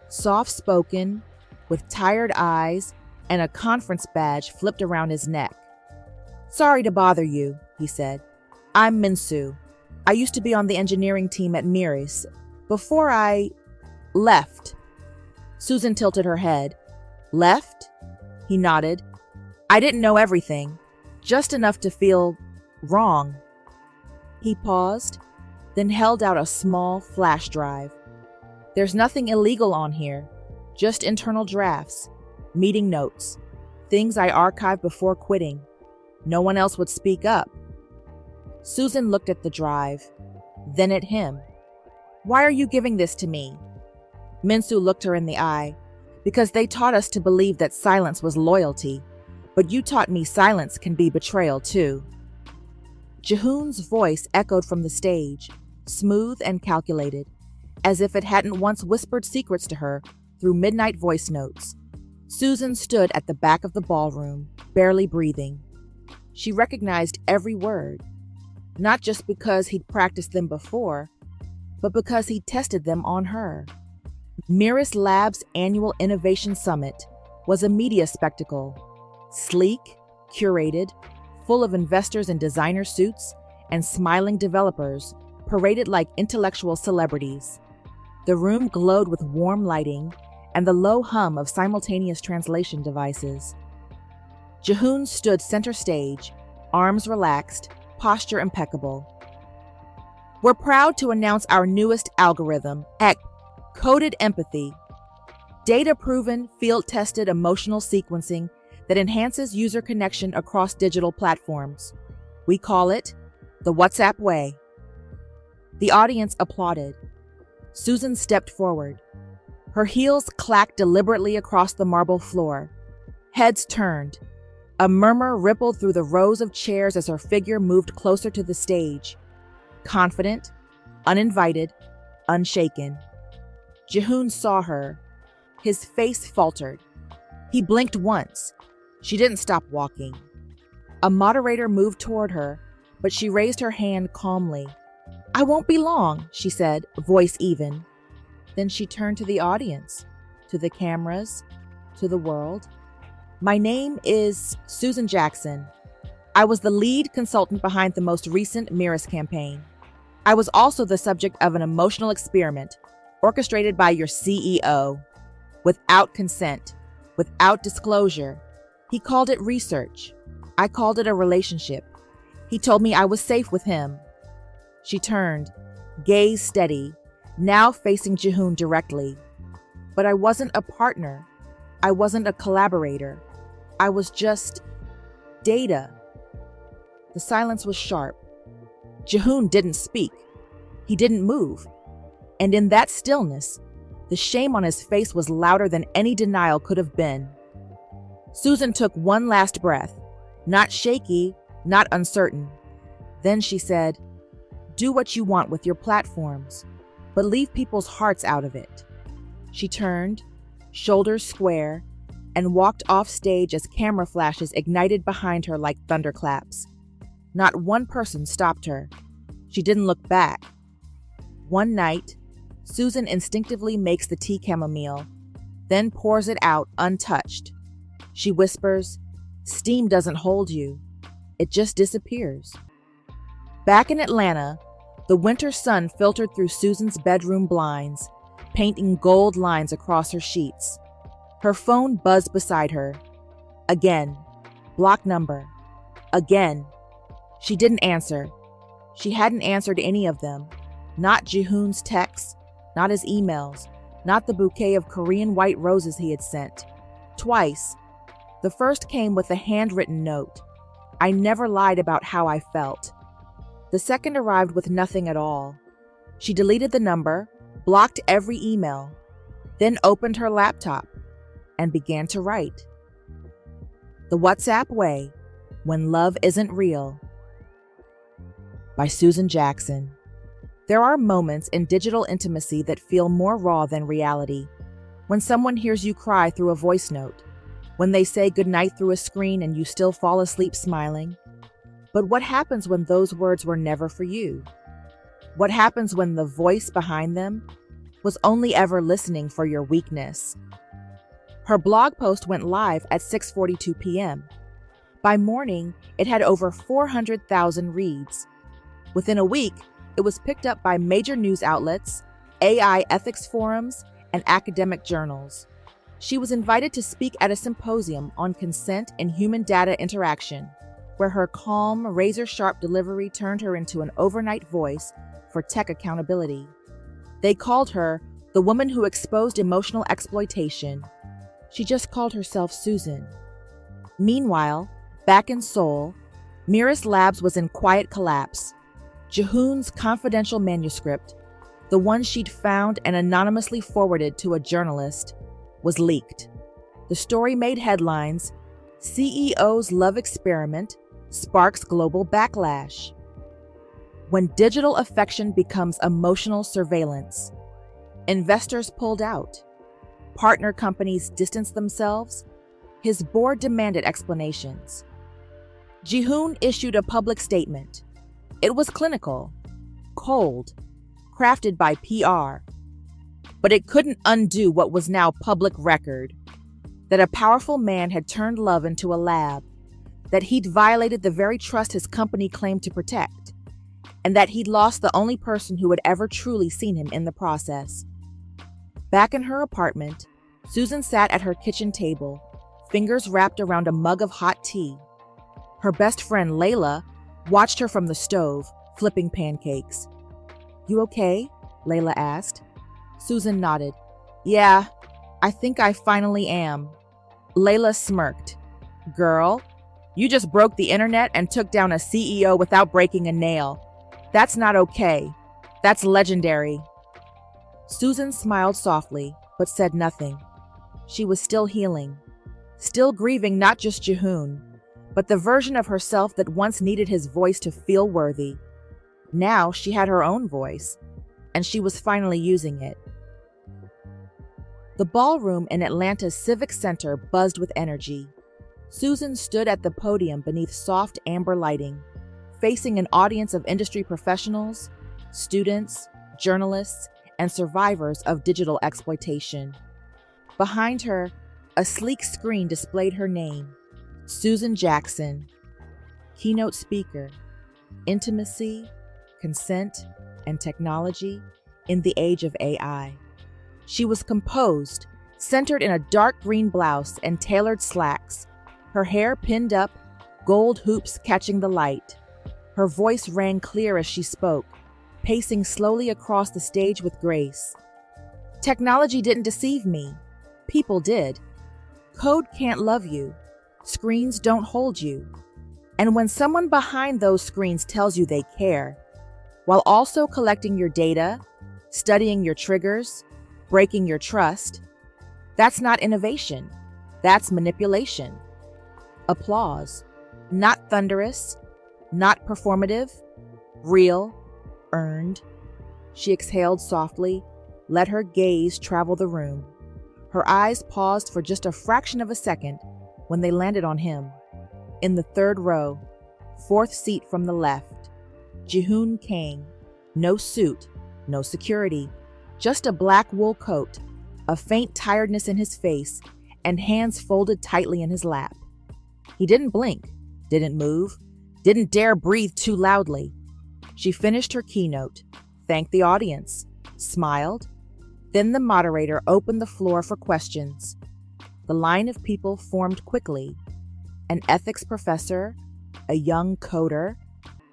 soft-spoken, with tired eyes and a conference badge flipped around his neck. "Sorry to bother you," he said. "I'm Minsu. I used to be on the engineering team at Miri's before I left." Susan tilted her head. "Left?" He nodded. "I didn't know everything, just enough to feel wrong." He paused, then held out a small flash drive. "There's nothing illegal on here, just internal drafts, meeting notes, things I archived before quitting. No one else would speak up." Susan looked at the drive, then at him. "Why are you giving this to me?" Minsu looked her in the eye. "Because they taught us to believe that silence was loyalty, but you taught me silence can be betrayal too." Jihoon's voice echoed from the stage, smooth and calculated, as if it hadn't once whispered secrets to her through midnight voice notes. Susan stood at the back of the ballroom, barely breathing. She recognized every word, not just because he'd practiced them before, but because he tested them on her. Miris Lab's annual Innovation Summit was a media spectacle, sleek, curated, full of investors in designer suits and smiling developers paraded like intellectual celebrities. The room glowed with warm lighting and the low hum of simultaneous translation devices. Jihoon stood center stage, arms relaxed, posture impeccable. "We're proud to announce our newest algorithm, Coded Empathy, data-proven, field-tested emotional sequencing that enhances user connection across digital platforms. We call it the WhatsApp way." The audience applauded. Susan stepped forward. Her heels clacked deliberately across the marble floor. Heads turned. A murmur rippled through the rows of chairs as her figure moved closer to the stage. Confident, uninvited, unshaken. Jihoon saw her. His face faltered. He blinked once. She didn't stop walking. A moderator moved toward her, but she raised her hand calmly. "I won't be long," she said, voice even. Then she turned to the audience, to the cameras, to the world. "My name is Susan Jackson. I was the lead consultant behind the most recent Miris campaign. I was also the subject of an emotional experiment orchestrated by your CEO. Without consent, without disclosure. He called it research. I called it a relationship. He told me I was safe with him." She turned, gaze steady, now facing Jihoon directly. "But I wasn't a partner. I wasn't a collaborator. I was just data." The silence was sharp. Jihoon didn't speak. He didn't move. And in that stillness, the shame on his face was louder than any denial could have been. Susan took one last breath, not shaky, not uncertain. Then she said, "Do what you want with your platforms, but leave people's hearts out of it." She turned, shoulders square, and walked off stage as camera flashes ignited behind her like thunderclaps. Not one person stopped her. She didn't look back. One night, Susan instinctively makes the tea chamomile, then pours it out untouched. She whispers, "Steam doesn't hold you. It just disappears." Back in Atlanta, the winter sun filtered through Susan's bedroom blinds, painting gold lines across her sheets. Her phone buzzed beside her. Again. Block number. Again. She didn't answer. She hadn't answered any of them. Not Jihoon's texts, not his emails, not the bouquet of Korean white roses he had sent. Twice. The first came with a handwritten note. I never lied about how I felt. The second arrived with nothing at all. She deleted the number, blocked every email, then opened her laptop and began to write. The WhatsApp Way, When Love Isn't Real, by Susan Jackson. There are moments in digital intimacy that feel more raw than reality. When someone hears you cry through a voice note, when they say goodnight through a screen and you still fall asleep smiling. But what happens when those words were never for you? What happens when the voice behind them was only ever listening for your weakness? Her blog post went live at 6:42 p.m. By morning, it had over 400,000 reads. Within a week, it was picked up by major news outlets, AI ethics forums, and academic journals. She was invited to speak at a symposium on consent and human data interaction, where her calm, razor-sharp delivery turned her into an overnight voice for tech accountability. They called her the woman who exposed emotional exploitation. She just called herself Susan. Meanwhile, back in Seoul, Mirror's Labs was in quiet collapse. Jihoon's confidential manuscript, the one she'd found and anonymously forwarded to a journalist, was leaked. The story made headlines. CEO's love experiment sparks global backlash. When digital affection becomes emotional surveillance, investors pulled out. Partner companies distanced themselves. His board demanded explanations. Jihoon issued a public statement. It was clinical, cold, crafted by PR. But it couldn't undo what was now public record, that a powerful man had turned love into a lab, that he'd violated the very trust his company claimed to protect, and that he'd lost the only person who had ever truly seen him in the process. Back in her apartment, Susan sat at her kitchen table, fingers wrapped around a mug of hot tea. Her best friend, Layla, watched her from the stove, flipping pancakes. "You okay?" Layla asked. Susan nodded. "Yeah, I think I finally am." Layla smirked. "Girl, you just broke the internet and took down a CEO without breaking a nail. That's not okay. That's legendary." Susan smiled softly, but said nothing. She was still healing, still grieving not just Jihoon, but the version of herself that once needed his voice to feel worthy. Now she had her own voice, and she was finally using it. The ballroom in Atlanta's Civic Center buzzed with energy. Susan stood at the podium beneath soft amber lighting, facing an audience of industry professionals, students, journalists, and survivors of digital exploitation. Behind her, a sleek screen displayed her name, Susan Jackson, keynote speaker, intimacy, consent, and technology in the age of AI. She was composed, centered in a dark green blouse and tailored slacks, her hair pinned up, gold hoops catching the light. Her voice rang clear as she spoke, pacing slowly across the stage with grace. "Technology didn't deceive me. People did. Code can't love you. Screens don't hold you. And when someone behind those screens tells you they care, while also collecting your data, studying your triggers, breaking your trust, that's not innovation. That's manipulation." Applause. Not thunderous, not performative, real, earned. She exhaled softly, let her gaze travel the room. Her eyes paused for just a fraction of a second when they landed on him. In the third row, fourth seat from the left, Jihoon Kang. No suit, no security, just a black wool coat, a faint tiredness in his face, and hands folded tightly in his lap. He didn't blink, didn't move, didn't dare breathe too loudly. She finished her keynote, thanked the audience, smiled. Then the moderator opened the floor for questions. The line of people formed quickly. An ethics professor, a young coder,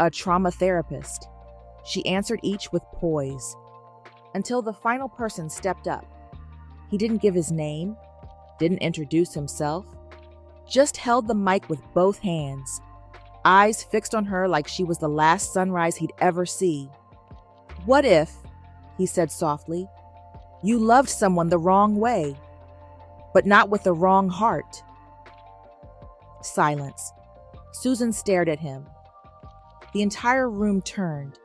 a trauma therapist. She answered each with poise, until the final person stepped up. He didn't give his name, didn't introduce himself, just held the mic with both hands, eyes fixed on her like she was the last sunrise he'd ever see. "What if," he said softly, "you loved someone the wrong way, but not with the wrong heart?" Silence. Susan stared at him. The entire room turned,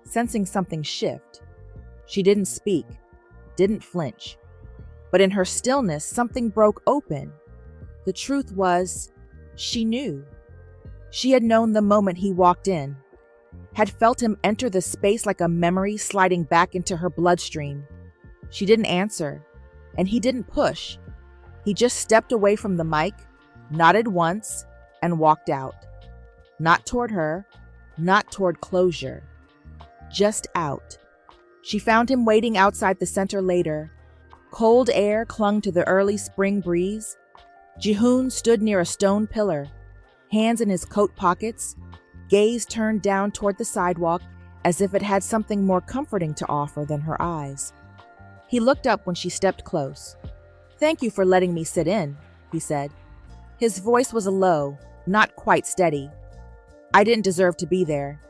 sensing something shift. She didn't speak, didn't flinch. But in her stillness, something broke open. The truth was, she knew. She had known the moment he walked in, had felt him enter the space like a memory sliding back into her bloodstream. She didn't answer, and he didn't push. He just stepped away from the mic, nodded once, and walked out. Not toward her, not toward closure. Just out. She found him waiting outside the center later. Cold air clung to the early spring breeze. Jihoon stood near a stone pillar, hands in his coat pockets, gaze turned down toward the sidewalk as if it had something more comforting to offer than her eyes. He looked up when she stepped close. "Thank you for letting me sit in," he said. His voice was low, not quite steady. "I didn't deserve to be there,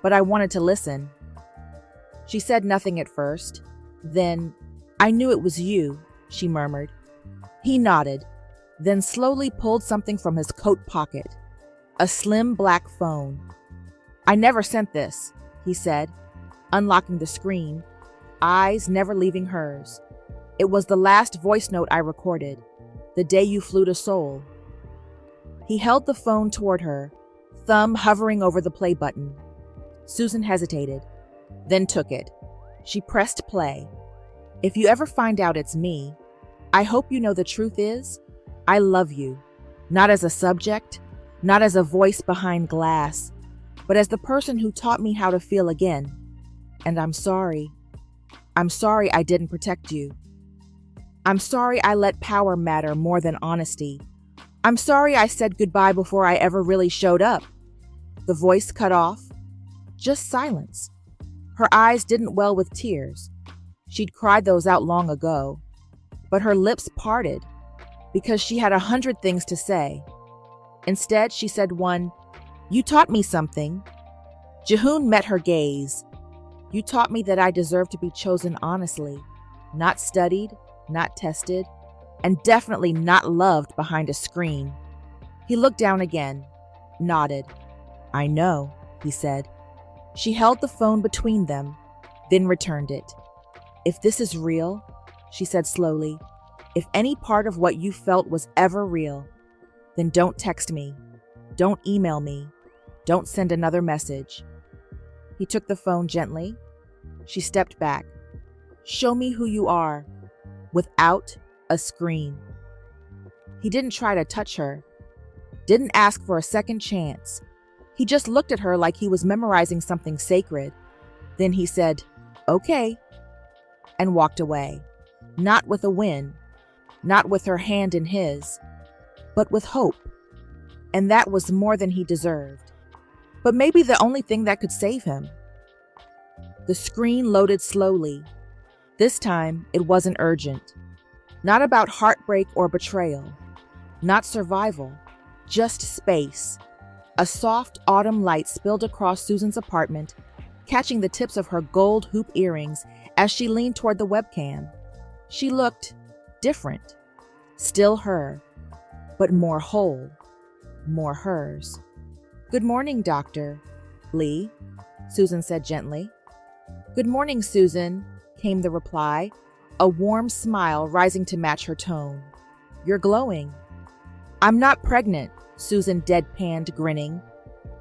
but I wanted to listen." She said nothing at first. Then, "I knew it was you," she murmured. He nodded, then slowly pulled something from his coat pocket. A slim black phone. "I never sent this," he said, unlocking the screen, eyes never leaving hers. "It was the last voice note I recorded, the day you flew to Seoul." He held the phone toward her, thumb hovering over the play button. Susan hesitated, then took it. She pressed play. "If you ever find out it's me, I hope you know the truth is, I love you, not as a subject, not as a voice behind glass, but as the person who taught me how to feel again. And I'm sorry. I'm sorry I didn't protect you. I'm sorry I let power matter more than honesty. I'm sorry I said goodbye before I ever really showed up." The voice cut off. Just silence. Her eyes didn't well with tears. She'd cried those out long ago. But her lips parted, because she had 100 things to say. Instead, she said one, "You taught me something." Jihoon met her gaze. "You taught me that I deserve to be chosen honestly, not studied, not tested, and definitely not loved behind a screen." He looked down again, nodded. "I know," he said. She held the phone between them, then returned it. "If this is real," she said slowly, "if any part of what you felt was ever real, then don't text me, don't email me, don't send another message." He took the phone gently. She stepped back. "Show me who you are, without a screen." He didn't try to touch her, didn't ask for a second chance. He just looked at her like he was memorizing something sacred. Then he said, "Okay," and walked away, not with a win, not with her hand in his, but with hope. And that was more than he deserved, but maybe the only thing that could save him. The screen loaded slowly. This time, it wasn't urgent. Not about heartbreak or betrayal. Not survival. Just space. A soft autumn light spilled across Susan's apartment, catching the tips of her gold hoop earrings as she leaned toward the webcam. She looked different. Still her, but more whole, more hers. "Good morning, Dr. Lee," Susan said gently. "Good morning, Susan," came the reply, a warm smile rising to match her tone. "You're glowing." "I'm not pregnant," Susan deadpanned, grinning.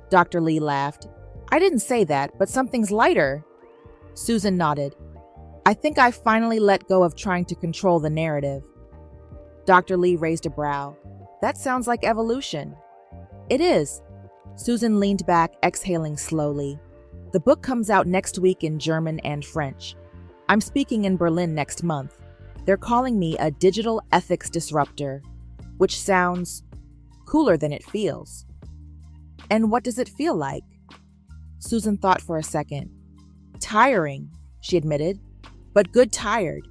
Dr. Lee laughed. "I didn't say that, but something's lighter." Susan nodded. "I think I finally let go of trying to control the narrative." Dr. Lee raised a brow. "That sounds like evolution." "It is." Susan leaned back, exhaling slowly. "The book comes out next week in German and French. I'm speaking in Berlin next month. They're calling me a digital ethics disruptor, which sounds cooler than it feels." "And what does it feel like?" Susan thought for a second. tiring, she admitted, but good tired.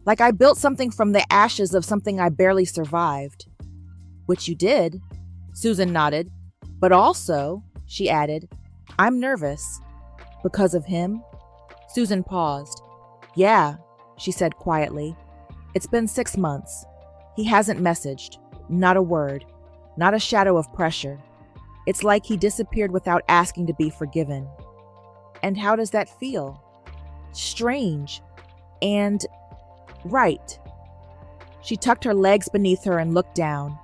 Like I built something from the ashes of something I barely survived. Which you did, Susan nodded. But also, she added, I'm nervous. Because of him? Susan paused. Yeah, she said quietly. It's been 6 months. He hasn't messaged. Not a word. Not a shadow of pressure. It's like he disappeared without asking to be forgiven. And how does that feel? Strange. And right. She tucked her legs beneath her and looked down.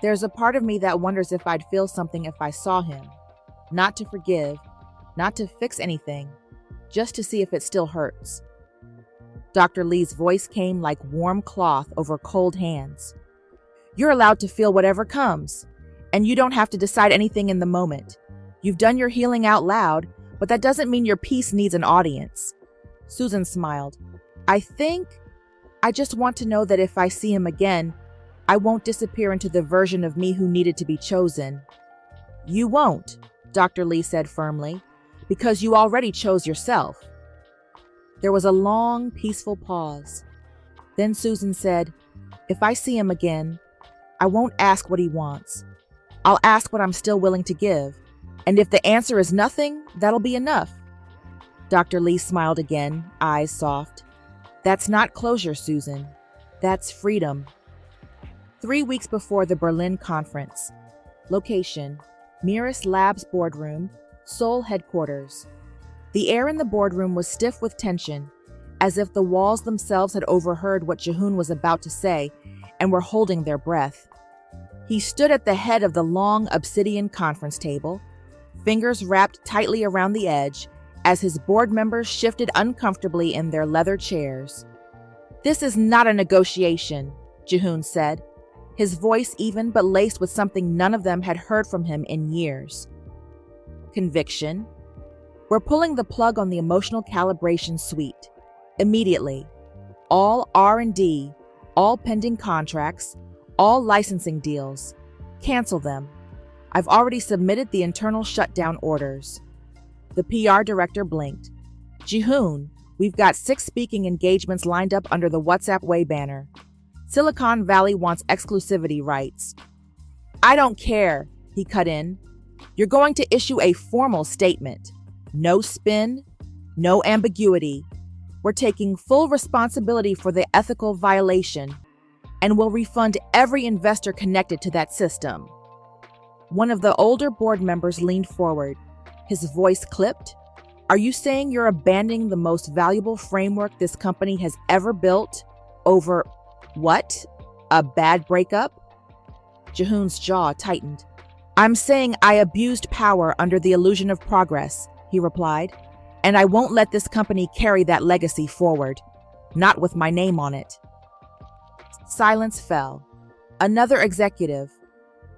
There's a part of me that wonders if I'd feel something if I saw him. Not to forgive, not to fix anything, just to see if it still hurts. Dr. Lee's voice came like warm cloth over cold hands. You're allowed to feel whatever comes, and you don't have to decide anything in the moment. You've done your healing out loud, but that doesn't mean your piece needs an audience. Susan smiled. I just want to know that if I see him again, I won't disappear into the version of me who needed to be chosen. You won't, Dr. Lee said firmly, because you already chose yourself. There was a long, peaceful pause. Then Susan said, if I see him again, I won't ask what he wants. I'll ask what I'm still willing to give. And if the answer is nothing, that'll be enough. Dr. Lee smiled again, eyes soft. That's not closure, Susan. That's freedom. 3 weeks before the Berlin conference. Location, Mirus Labs boardroom, Seoul headquarters. The air in the boardroom was stiff with tension, as if the walls themselves had overheard what Jihoon was about to say and were holding their breath. He stood at the head of the long obsidian conference table, fingers wrapped tightly around the edge as his board members shifted uncomfortably in their leather chairs. This is not a negotiation, Jihoon said, his voice even but laced with something none of them had heard from him in years. Conviction. We're pulling the plug on the emotional calibration suite. Immediately. All R&D, all pending contracts, all licensing deals. Cancel them. I've already submitted the internal shutdown orders. The PR director blinked. Jihoon, we've got 6 speaking engagements lined up under the WhatsApp Way banner. Silicon Valley wants exclusivity rights. I don't care, he cut in. You're going to issue a formal statement. No spin, no ambiguity. We're taking full responsibility for the ethical violation, and we'll refund every investor connected to that system. One of the older board members leaned forward. His voice clipped. Are you saying you're abandoning the most valuable framework this company has ever built over, what? A bad breakup? Jihoon's jaw tightened. I'm saying I abused power under the illusion of progress, he replied, and I won't let this company carry that legacy forward. Not with my name on it. Silence fell. Another executive,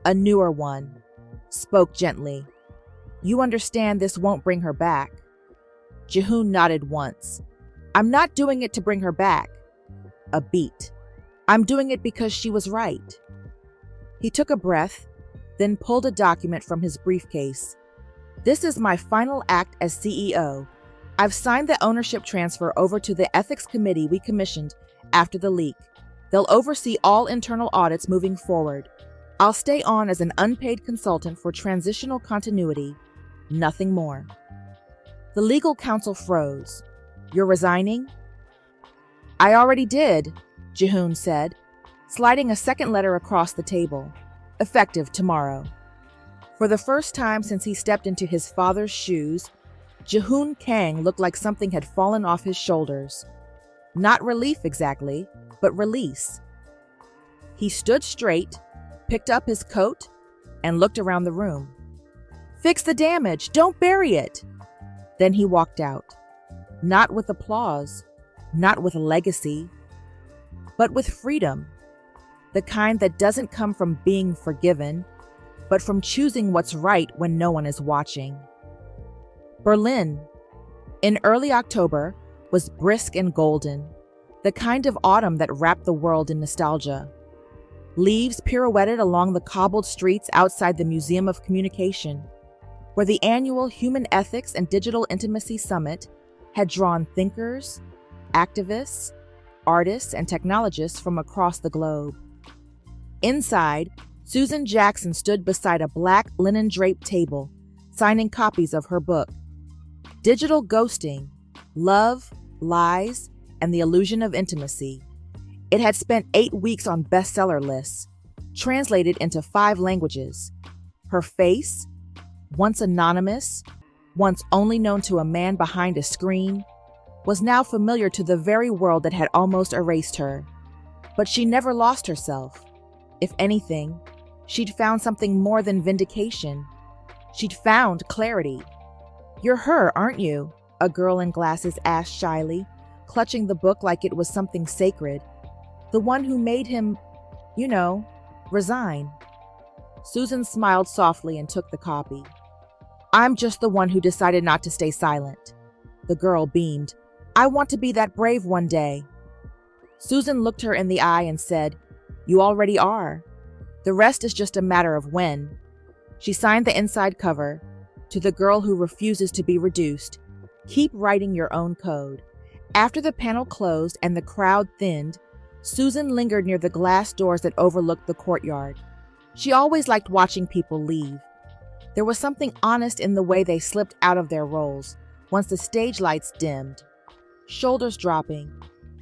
a newer one, spoke gently. You understand this won't bring her back. Jihoon nodded once. I'm not doing it to bring her back. A beat. I'm doing it because she was right. He took a breath, then pulled a document from his briefcase. This is my final act as CEO. I've signed the ownership transfer over to the ethics committee we commissioned after the leak. They'll oversee all internal audits moving forward. I'll stay on as an unpaid consultant for transitional continuity. Nothing more. The legal counsel froze. You're resigning? I already did, Jihoon said, sliding a second letter across the table. Effective tomorrow. For the first time since he stepped into his father's shoes, Jihoon Kang looked like something had fallen off his shoulders. Not relief exactly, but release. He stood straight, picked up his coat, and looked around the room. Fix the damage, don't bury it. Then he walked out. Not with applause, not with legacy, but with freedom. The kind that doesn't come from being forgiven, but from choosing what's right when no one is watching. Berlin, in early October, was brisk and golden, the kind of autumn that wrapped the world in nostalgia. Leaves pirouetted along the cobbled streets outside the Museum of Communication, where the annual Human Ethics and Digital Intimacy Summit had drawn thinkers, activists, artists, and technologists from across the globe. Inside, Susan Jackson stood beside a black linen-draped table, signing copies of her book, Digital Ghosting, Love, Lies, and the Illusion of Intimacy. It had spent 8 weeks on bestseller lists, translated into 5 languages. Her face, once anonymous, once only known to a man behind a screen, was now familiar to the very world that had almost erased her. But she never lost herself. If anything, she'd found something more than vindication. She'd found clarity. "You're her, aren't you?" a girl in glasses asked shyly, clutching the book like it was something sacred. "The one who made him, resign." Susan smiled softly and took the copy. "I'm just the one who decided not to stay silent." The girl beamed. "I want to be that brave one day." Susan looked her in the eye and said, "You already are. The rest is just a matter of when." She signed the inside cover, "To the girl who refuses to be reduced. Keep writing your own code." After the panel closed and the crowd thinned, Susan lingered near the glass doors that overlooked the courtyard. She always liked watching people leave. There was something honest in the way they slipped out of their roles once the stage lights dimmed. Shoulders dropping,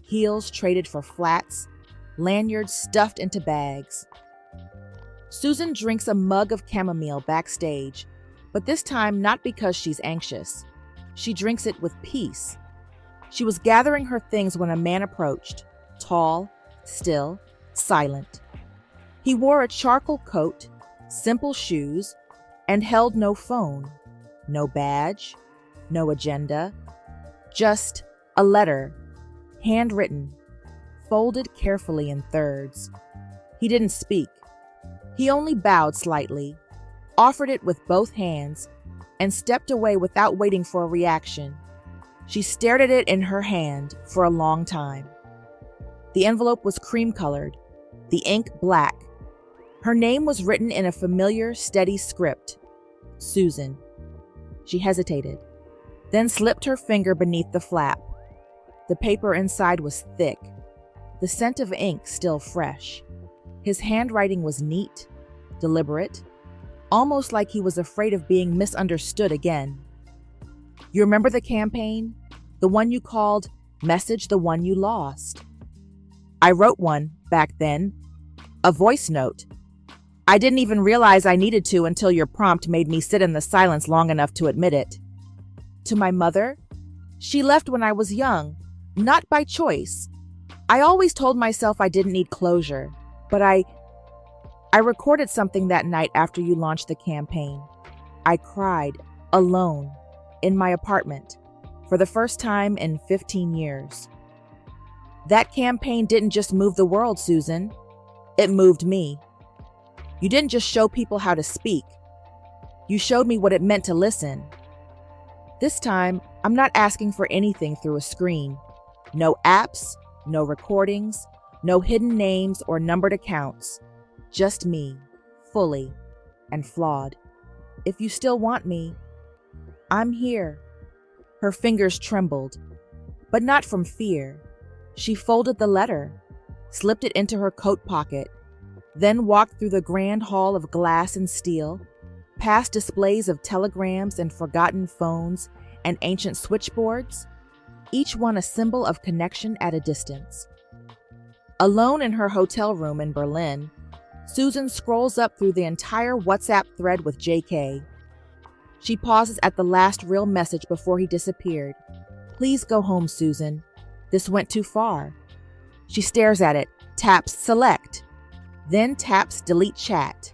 heels traded for flats, lanyards stuffed into bags. Susan drinks a mug of chamomile backstage, but this time not because she's anxious. She drinks it with peace. She was gathering her things when a man approached, tall, still, silent. He wore a charcoal coat, simple shoes, and held no phone, no badge, no agenda, just a letter, handwritten, folded carefully in thirds. He didn't speak. He only bowed slightly, offered it with both hands, and stepped away without waiting for a reaction. She stared at it in her hand for a long time. The envelope was cream-colored, the ink black. Her name was written in a familiar, steady script, Susan. She hesitated, then slipped her finger beneath the flap. The paper inside was thick, the scent of ink still fresh. His handwriting was neat, deliberate, almost like he was afraid of being misunderstood again. "You remember the campaign? The one you called Message the One You Lost?" "I wrote one back then. A voice note. I didn't even realize I needed to until your prompt made me sit in the silence long enough to admit it. To my mother? She left when I was young, not by choice. I always told myself I didn't need closure, but I recorded something that night after you launched the campaign. I cried, alone, in my apartment, for the first time in 15 years. That campaign didn't just move the world, Susan. It moved me. You didn't just show people how to speak. You showed me what it meant to listen. This time, I'm not asking for anything through a screen. No apps, no recordings, no hidden names or numbered accounts. Just me, fully and flawed. If you still want me, I'm here." Her fingers trembled, but not from fear. She folded the letter, slipped it into her coat pocket, then walked through the grand hall of glass and steel, past displays of telegrams and forgotten phones and ancient switchboards, each one a symbol of connection at a distance. Alone in her hotel room in Berlin, Susan scrolls up through the entire WhatsApp thread with JK. She pauses at the last real message before he disappeared. "Please go home, Susan. This went too far." She stares at it, taps select, then taps delete chat.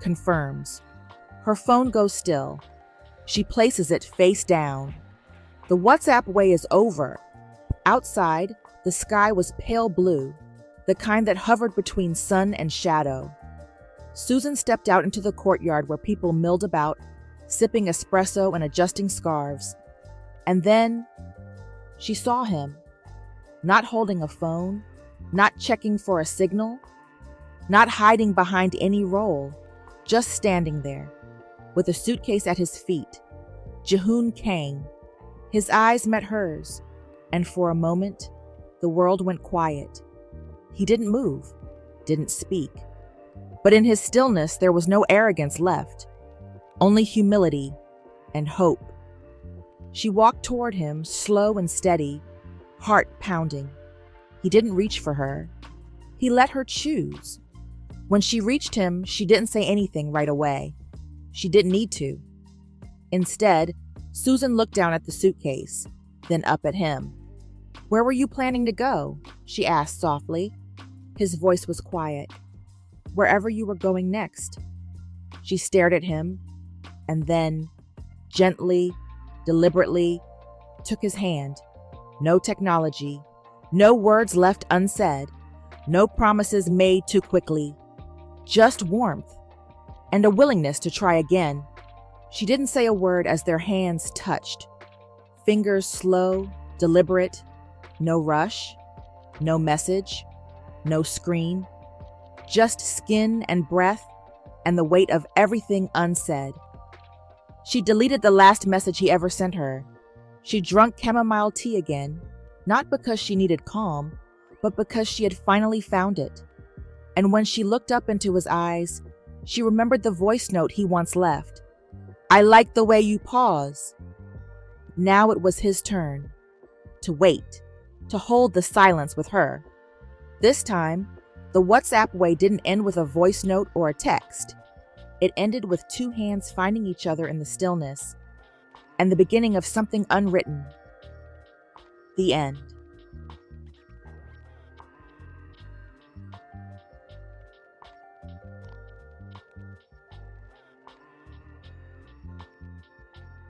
Confirms. Her phone goes still. She places it face down. The WhatsApp way is over. Outside, the sky was pale blue, the kind that hovered between sun and shadow. Susan stepped out into the courtyard where people milled about, sipping espresso and adjusting scarves. And then she saw him, not holding a phone, not checking for a signal, not hiding behind any role, just standing there, with a suitcase at his feet. Jahoon Kang, His eyes met hers, and for a moment, the world went quiet. He didn't move, didn't speak. But in his stillness, there was no arrogance left, only humility and hope. She walked toward him, slow and steady, heart pounding. He didn't reach for her. He let her choose. When she reached him, she didn't say anything right away. She didn't need to. Instead, Susan looked down at the suitcase, then up at him. "Where were you planning to go?" she asked softly. His voice was quiet. "Wherever you were going next." She stared at him, and then, gently, deliberately, took his hand. No technology, no words left unsaid, no promises made too quickly. Just warmth, and a willingness to try again. She didn't say a word as their hands touched. Fingers slow, deliberate, no rush, no message, no screen. Just skin and breath and the weight of everything unsaid. She deleted the last message he ever sent her. She drank chamomile tea again, not because she needed calm, but because she had finally found it. And when she looked up into his eyes, she remembered the voice note he once left. "I like the way you pause." Now it was his turn. To wait, to hold the silence with her. This time, the WhatsApp way didn't end with a voice note or a text. It ended with two hands finding each other in the stillness, and the beginning of something unwritten. The end.